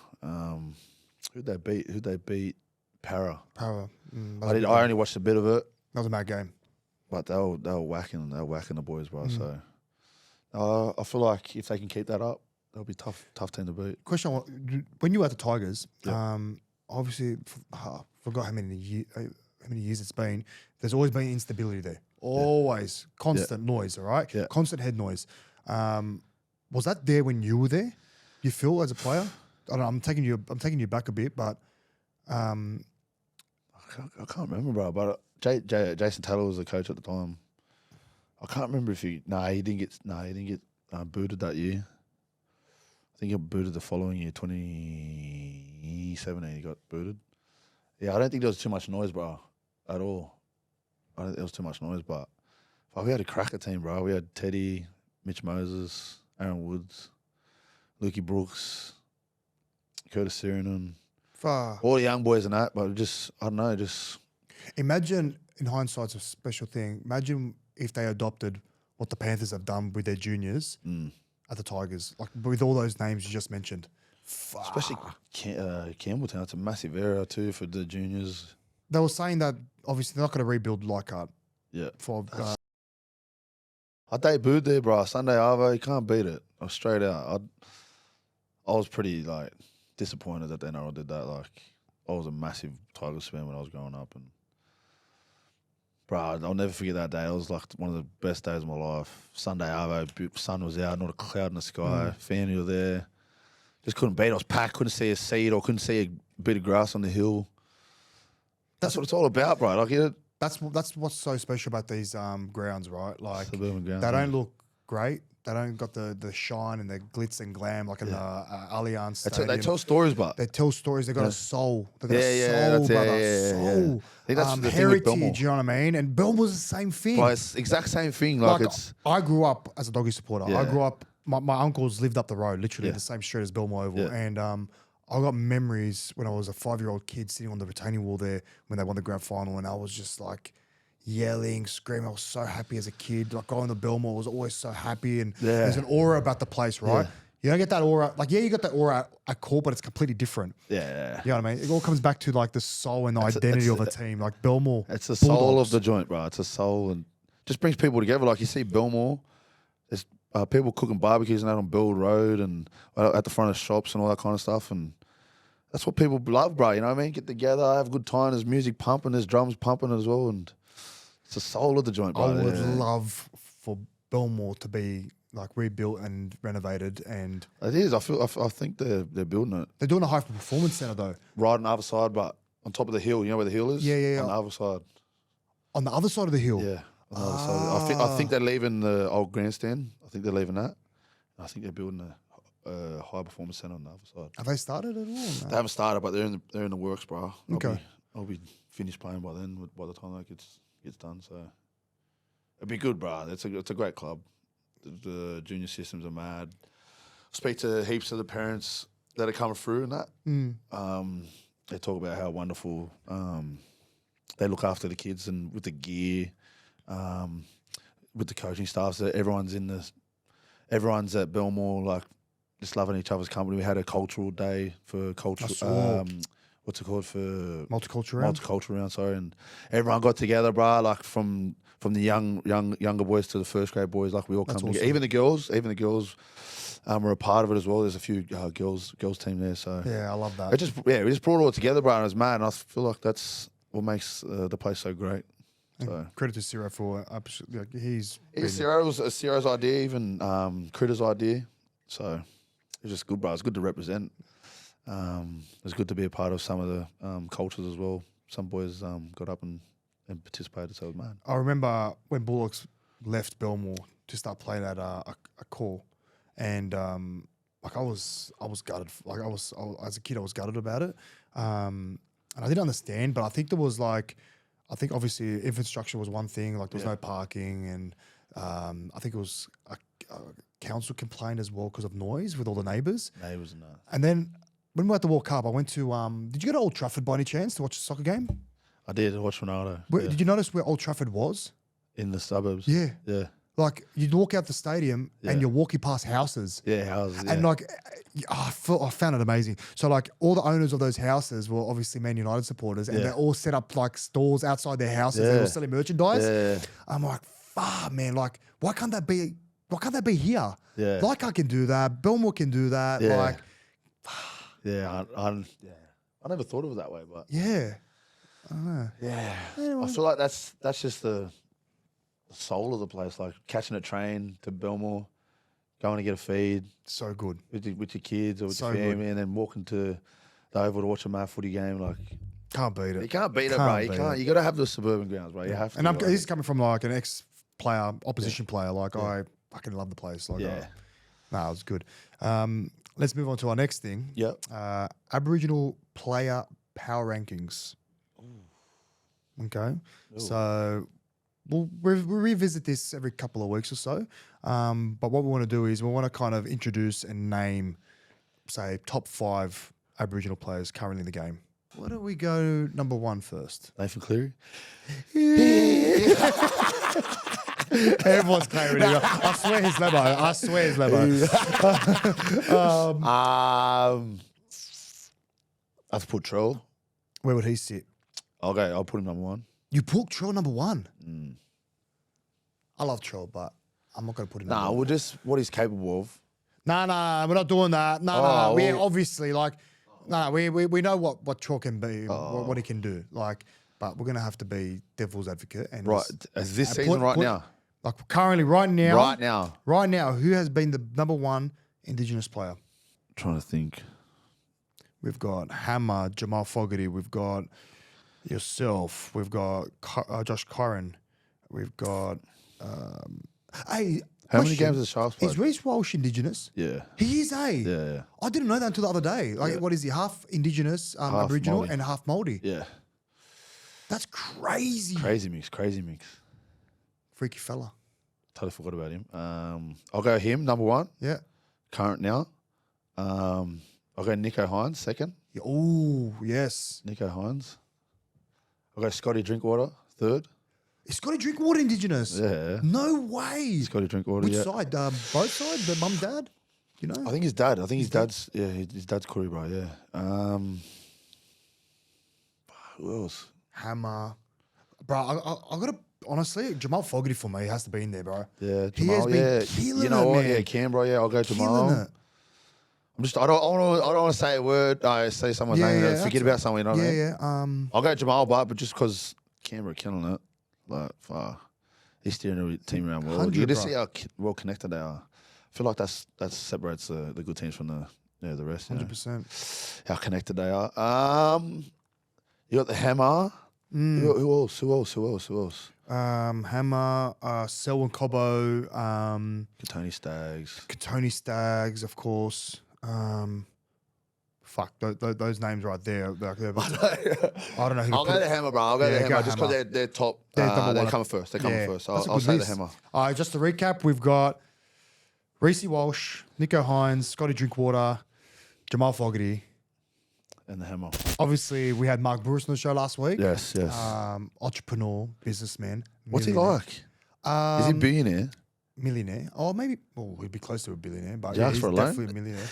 Who'd they beat? Para. I only watched a bit of it. That was a mad game. But they were whacking the boys, bro. So I feel like if they can keep that up, they'll be tough team to beat. Question: when you were at the Tigers, obviously I forgot how many years it's been. There's always been instability there. Always constant noise. All right, constant head noise. Was that there when you were there? You feel as a player? I don't know, I'm taking you back a bit, but I can't remember, bro. But Jason Taylor was the coach at the time. I can't remember if he didn't get booted that year. I think he got booted the following year, 2017. He got booted. Yeah, I don't think there was too much noise, bro, at all. I don't think there was too much noise, but we had a cracker team, bro. We had Teddy, Mitch Moses, Aaron Woods, Lukey Brooks, Curtis Sirenen, all the young boys and that, but I don't know, imagine, in hindsight, it's a special thing. Imagine if they adopted what the Panthers have done with their juniors at the Tigers, like with all those names you just mentioned. Especially Campbelltown. It's a massive area too for the juniors. They were saying that obviously they're not going to rebuild Leichhardt. Yeah. I debuted there, bro. Sunday Arvo, you can't beat it. I was straight out. I was pretty disappointed that the NRL did that. I was a massive Tigers fan when I was growing up, and bro, I'll never forget that day. It was one of the best days of my life. Sunday Arvo, sun was out, not a cloud in the sky. Family were there. Just couldn't beat it. I was packed. Couldn't see a seed or couldn't see a bit of grass on the hill. That's what it's all about, bro. Like, That's what's so special about these grounds, right? Like Suburban grounds, they man. don't look great. They don't got the shine and the glitz and glam like in the Allianz Stadium. They tell stories, but They tell stories. They got a soul. They got a soul, that's it, brother. Soul. I think that's the thing with Belmore. Heritage. You know what I mean? And Belmore's the same thing. Bro, it's the exact same thing. Like it's I grew up as a doggy supporter. Yeah. I grew up. My uncles lived up the road, literally the same street as Belmore Oval, and I got memories when I was a 5-year-old kid sitting on the retaining wall there when they won the grand final, and I was just like yelling, screaming. I was so happy as a kid. Like going to Belmore was always so happy, and there's an aura about the place, right? Yeah. You don't get that aura. Like, you got that aura at core, but it's completely different. yeah. You know what I mean? It all comes back to like the soul and the identity of a team. Like Belmore, It's the soul Bulldogs. of the joint, bro. It's a soul and just brings people together. Like you see Belmore, there's people cooking barbecues and out on Bill Road and at the front of shops and all that kind of stuff. And that's what people love, bro. You know what I mean? Get together, have a good time. There's music pumping, there's drums pumping as well. And it's the soul of the joint, bro. I would love for Belmore to be like rebuilt and renovated, and It is. I think they're building it they're doing a high performance center though. right on the other side, but on top of the hill. You know where the hill is? Yeah. On the other side. On the other side of the hill. Yeah. On the other side. I think they're leaving the old grandstand. I think they're leaving that. I think they're building a high performance center on the other side. Have they started at all? No? They haven't started, but they're in the works, bro. Okay. I'll be finished playing by then. By the time that gets done, so it'd be good, bro. It's a great club. The junior systems are mad. Speak to heaps of the parents that are coming through and that. They talk about how wonderful they look after the kids and with the gear, with the coaching staff. So everyone's at Belmore, like just loving each other's company. We had a cultural day for cultural. What's it called for Multicultural round? Sorry, and everyone got together, bro. Like from the younger boys to the first grade boys, like we all come together. awesome. Even the girls were a part of it as well. There's a few girls team there, so Yeah, I love that. we just brought it all together, bro. And it was mad, and I feel like that's what makes the place so great. So Credit to Ciro for he's Ciro's idea, even Critter's idea. So it's just good, bro. It's good to represent. It's good to be a part of some of the cultures as well. Some boys got up and participated, so it was mad. I remember when Bullocks left Belmore to start playing at a core, and like I was gutted. Like I was as a kid, I was gutted about it, and I didn't understand. But I think there was I think obviously infrastructure was one thing. Like there was no parking, and I think it was a council complained as well because of noise with all the neighbours. Neighbours and that. And then when we were at the World Cup, I went to. Did you go to Old Trafford by any chance to watch a soccer game? I did watch Ronaldo. Did you notice where Old Trafford was? In the suburbs? Yeah. Yeah. Like you'd walk out the stadium and you're walking past houses. Yeah, houses. Yeah. And like, I found it amazing. So like all the owners of those houses were obviously Man United supporters, and they all set up like stores outside their houses. They were selling merchandise. Yeah. I'm like, man, like why can't that be here? Yeah. Like I can do that. Belmore can do that. Yeah. Like, I never thought of it that way, but yeah. I don't know. yeah. Anyway. I feel like that's just the soul of the place. Like catching a train to Belmore, going to get a feed So good. with your kids or with So your good. family, and then walking to the Oval to watch a mad footy game. Like Can't beat it. you can't beat it, Can't bro. You beat can't. it. You got to have the suburban grounds, bro. You have to. And like, this is coming from like an ex-player, opposition player. Like I fucking love the place. Like, Yeah. it was good. Let's move on to our next thing. Yep. Aboriginal Player Power Rankings. Okay. So we'll revisit this every couple of weeks or so. But what we want to do is we want to kind of introduce and name, say, top 5 Aboriginal players currently in the game. Why don't we go number 1 first? Nathan Cleary. Everyone's claiming it. I swear he's Lebo. I've put Trell. Where would he sit? Okay, I'll put him number 1. You put Trell number 1. I love Trell, but I'm not going to put him number 1. Well, just what he's capable of. Nah, we're not doing that. No. Oh, We well- obviously we know what Trell can be, what he can do. Like, but we're going to have to be devil's advocate and Right, as this season now. Like currently, right now, Right now. who has been the number 1 Indigenous player? Trying to think. We've got Hammer, Jamal Fogarty. We've got Yourself. We've got Josh Curran. We've got. Hey, How many games has Sharks played? Is Reece Walsh Indigenous? Yeah. He is, Yeah. I didn't know that until the other day. Like, what is he? Half Indigenous, Half Aboriginal, Māori. and half Māori. Yeah. That's crazy. Crazy mix. Freaky fella. Totally forgot about him. I'll go him, number one. Yeah. Current now. I'll go Nico Hines, second. Yeah. Oh, yes. Nico Hines. I'll go Scotty Drinkwater, third. Is Scotty Drinkwater Indigenous? Yeah. No way. Scotty Drinkwater, Which yeah. side? Both sides? The mum, dad? You know? I think his dad. His dad's Koori, bro, yeah. Who else? Hammer. Bro, I got to, honestly, Jamal Fogarty for me has to be in there, bro. Yeah, He has Jamal, been yeah. killing You know it, what? man. Yeah, Canberra, yeah, I'll go Jamal. Killing it. I don't want to say a word. I say someone's Yeah, name. yeah, and forget that's about someone. You know what I mean? Yeah. I'll go Jamal, but just because Canberra killing it, like, he's steering the team around well. 100, You just bro. see how well connected they are. I feel like that separates the good teams from the rest. you know? 100%. How connected they are. You got the Hammer. Who else? Hammer, Selwyn Cobbo, Katoni Staggs. Stags, of course. Fuck, those names right there. I don't know who to I'll put go it. the Hammer, bro. I'll go Yeah, the go Hammer just because Hammer. they're top. They're number They're one. coming first. They're coming first. That's a I'll good say the list. Hammer. All right, just to recap, we've got Reece Walsh, Nico Hines, Scotty Drinkwater, Jamal Fogarty. And the Hammer. Obviously, we had Mark Bouris on the show last week. Yes. Entrepreneur, businessman. What's he millionaire. like? Is he a billionaire? Millionaire. Oh, maybe. Oh, he'd be close to a billionaire, but He yeah, asked he's for a loan? definitely a millionaire.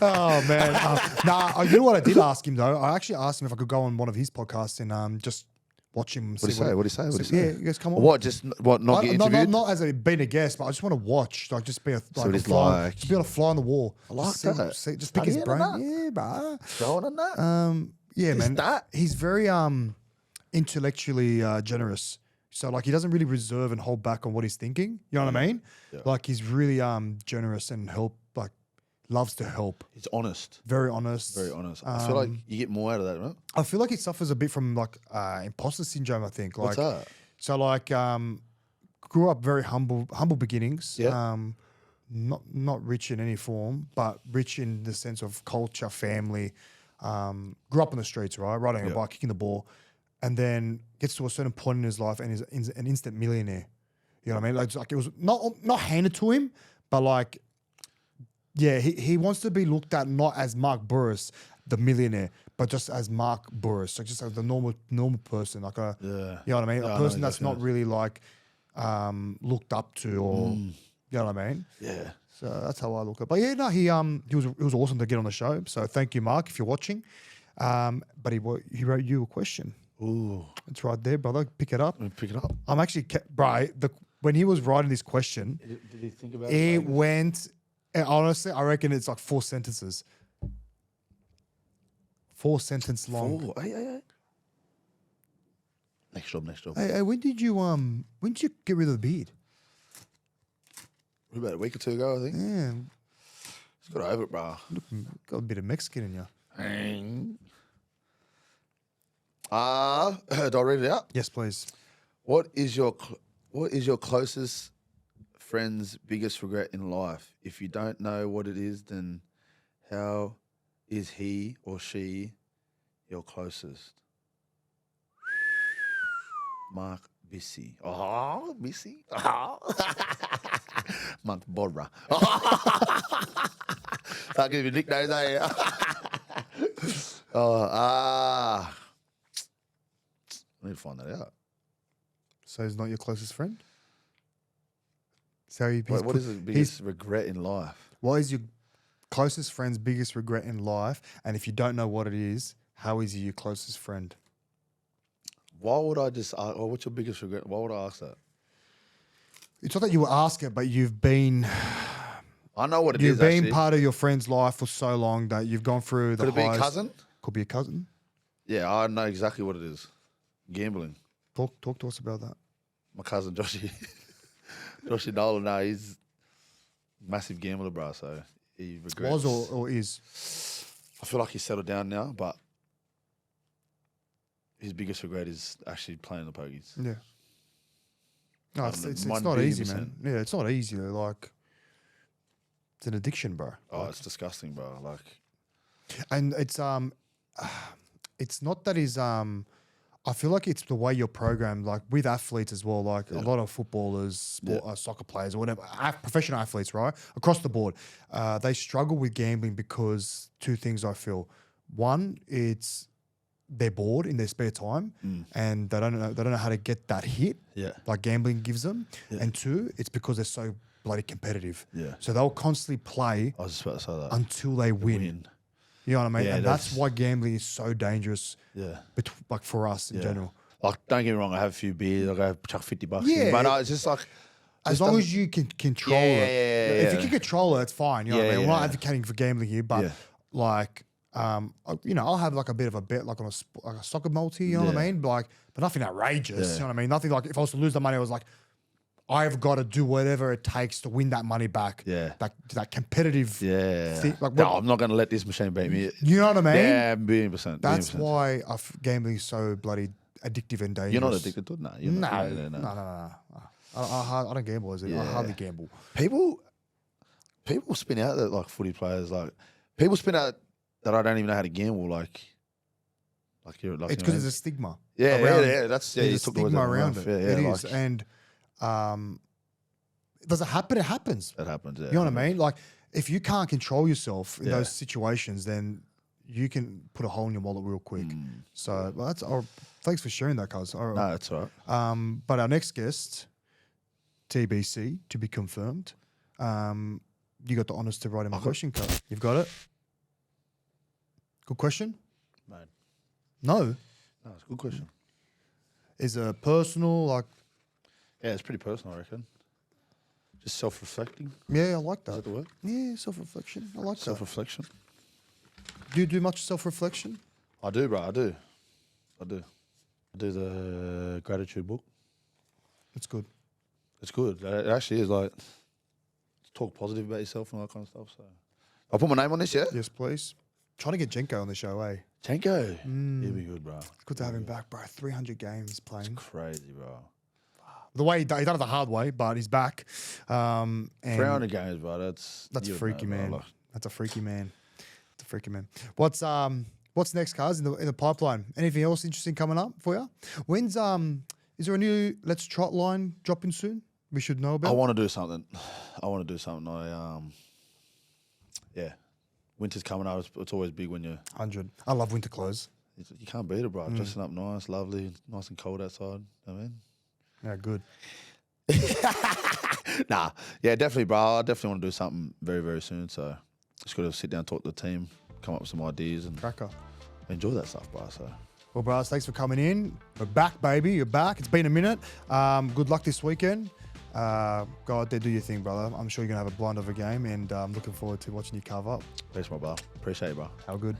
Oh man, you know what I did ask him though? I actually asked him if I could go on one of his podcasts and just watch him. What do you say? What do you say? Yeah, he goes, come on. What? Just what? Not get interviewed? Not as a being a guest, but I just want to watch, like, just be a what he's fly, like. just be able to fly on the wall. I like just that. just pick his Study it brain. and Yeah, bro. Going on that? Yeah, Is man. that- He's very intellectually generous. So like he doesn't really reserve and hold back on what he's thinking. You know what I mean? Yeah. Like he's really generous and loves to help. He's honest. Very honest. Very honest. I feel like you get more out of that, right? I feel like he suffers a bit from like imposter syndrome, I think. What's that? So like grew up very humble beginnings. Yeah. Not rich in any form, but rich in the sense of culture, family. Grew up on the streets, right? Riding a bike, kicking the ball. And then gets to a certain point in his life and is an instant millionaire. You know what I mean? Like it was not handed to him, but like, yeah, he wants to be looked at not as Mark Bouris, the millionaire, but just as Mark Bouris, like just as the normal person, like you know what I mean? Yeah, I A know person that's exactly. not really like looked up to, or you know what I mean? Yeah. So that's how I look at it. But yeah, no, he was awesome to get on the show. So thank you, Mark, if you're watching. But he wrote you a question. Ooh. It's right there, brother. Pick it up. Let me pick it up. I'm actually, when he was writing this question, Did he think about it went, and honestly, I reckon it's like 4 sentences. 4 sentence long. Oh, hey. Next job. Hey, when did you get rid of the beard? About a week or two ago, I think. Yeah, Just got over it, bro. got a bit of Mexican in you. Do I read it out? Yes, please. What is your closest friend's biggest regret in life? If you don't know what it is, then how is he or she your closest? Mark Bouris. Oh, Bouris. Oh. Mark Bouris. I'll give you nicknames, eh? I need to find that out. So he's not your closest friend? So Wait, what is the biggest regret in life? what is your closest friend's biggest regret in life? And if you don't know what it is, how is he your closest friend? Why would I just ask, what's your biggest regret? Why would I ask that? It's not that you will ask it, but you've been I know what it is. you've been actually. part of your friend's life for so long that you've gone through the Could it be a highs. cousin? Could be a cousin. Yeah, I know exactly what it is. Gambling. Talk to us about that. My cousin Joshy. Joshy Nolan, no, he's a massive gambler, bro. So he regrets. Was or is? I feel like he's settled down now, but his biggest regret is actually playing the pokies. Yeah. No, it's One not billion easy, man. percent. Yeah, it's not easy. Like, it's an addiction, bro. Oh, Like, it's disgusting, bro. Like, and it's not that I feel like it's the way you're programmed, like with athletes as well, like a lot of footballers, soccer players or whatever, professional athletes, right? Across the board, they struggle with gambling because two things I feel. One, it's they're bored in their spare time and they don't know how to get that hit like gambling gives them. Yeah. And two, it's because they're so bloody competitive. Yeah. So they'll constantly play I was just about to say that. until they win. You know what I mean? Yeah, and that's why gambling is so dangerous. Yeah. Like for us in general. Like, don't get me wrong, I have a few beers, like I chuck $50 Yeah. in, but no, it's just like as long as you can control it. If you can control it, it's fine. You know what I mean? We're not advocating for gambling here, but like you know, I'll have like a bit of a bet like on a soccer multi, you know what I mean? But nothing outrageous. You know what I mean? Nothing like if I was to lose the money, I was like, I've got to do whatever it takes to win that money back. Yeah. That competitive thing. Like, no, I'm not going to let this machine beat me. You know what I mean? Yeah, 1,000,000%. That's why gambling is so bloody addictive and dangerous. You're not addicted to it? No. No. I don't gamble, is it? I hardly gamble. People spin out that like footy players, like people spin out that I don't even know how to gamble, like you're like. It's because there's a stigma. Yeah, that's there's a stigma around it. It is, and does it happen? It happens. It happens. Yeah, you know what I mean? Like if you can't control yourself in those situations, then you can put a hole in your wallet real quick. So that's thanks for sharing that, cuz. No, that's all right. But our next guest, TBC, to be confirmed. You got the honours to write him a question card. You've got it? Good question? No? No, it's a good question. Is it personal, like... Yeah, it's pretty personal, I reckon. Just self-reflecting. Yeah, I like that. Is that the word? Yeah, self-reflection. I like self-reflection. Do you do much self-reflection? I do, bro. I do. I do the gratitude book. It's good. It's good. It actually is like talk positive about yourself and all that kind of stuff. So I'll put my name on this, yeah? Yes, please. Trying to get Jenko on the show, eh? Jenko? He'll be good, bro. It's good to have him back, bro. 300 games playing. It's crazy, bro. The way he done it the hard way, but he's back. And 300 games, bro. That's freaky, man. That's a freaky man. It's a freaky man. What's next, cars, in the pipeline? Anything else interesting coming up for you? When's is there a new Let's Trot line dropping soon? We should know about. I want to do something. Winter's coming up. It's always big when you're 100. I love winter clothes. You can't beat it, bro. Dressing up nice, lovely, nice and cold outside. I mean, yeah, good. Nah, yeah, definitely, bro. I definitely want to do something very, very soon. So just got to sit down, talk to the team, come up with some ideas, and cracker. Enjoy that stuff, bro. So. Well, bros, thanks for coming in. We're back, baby. You're back. It's been a minute. Good luck this weekend. Go out there, do your thing, brother. I'm sure you're going to have a blind of a game, and I'm looking forward to watching you carve up. Peace, my brother. Appreciate it, bro. How good.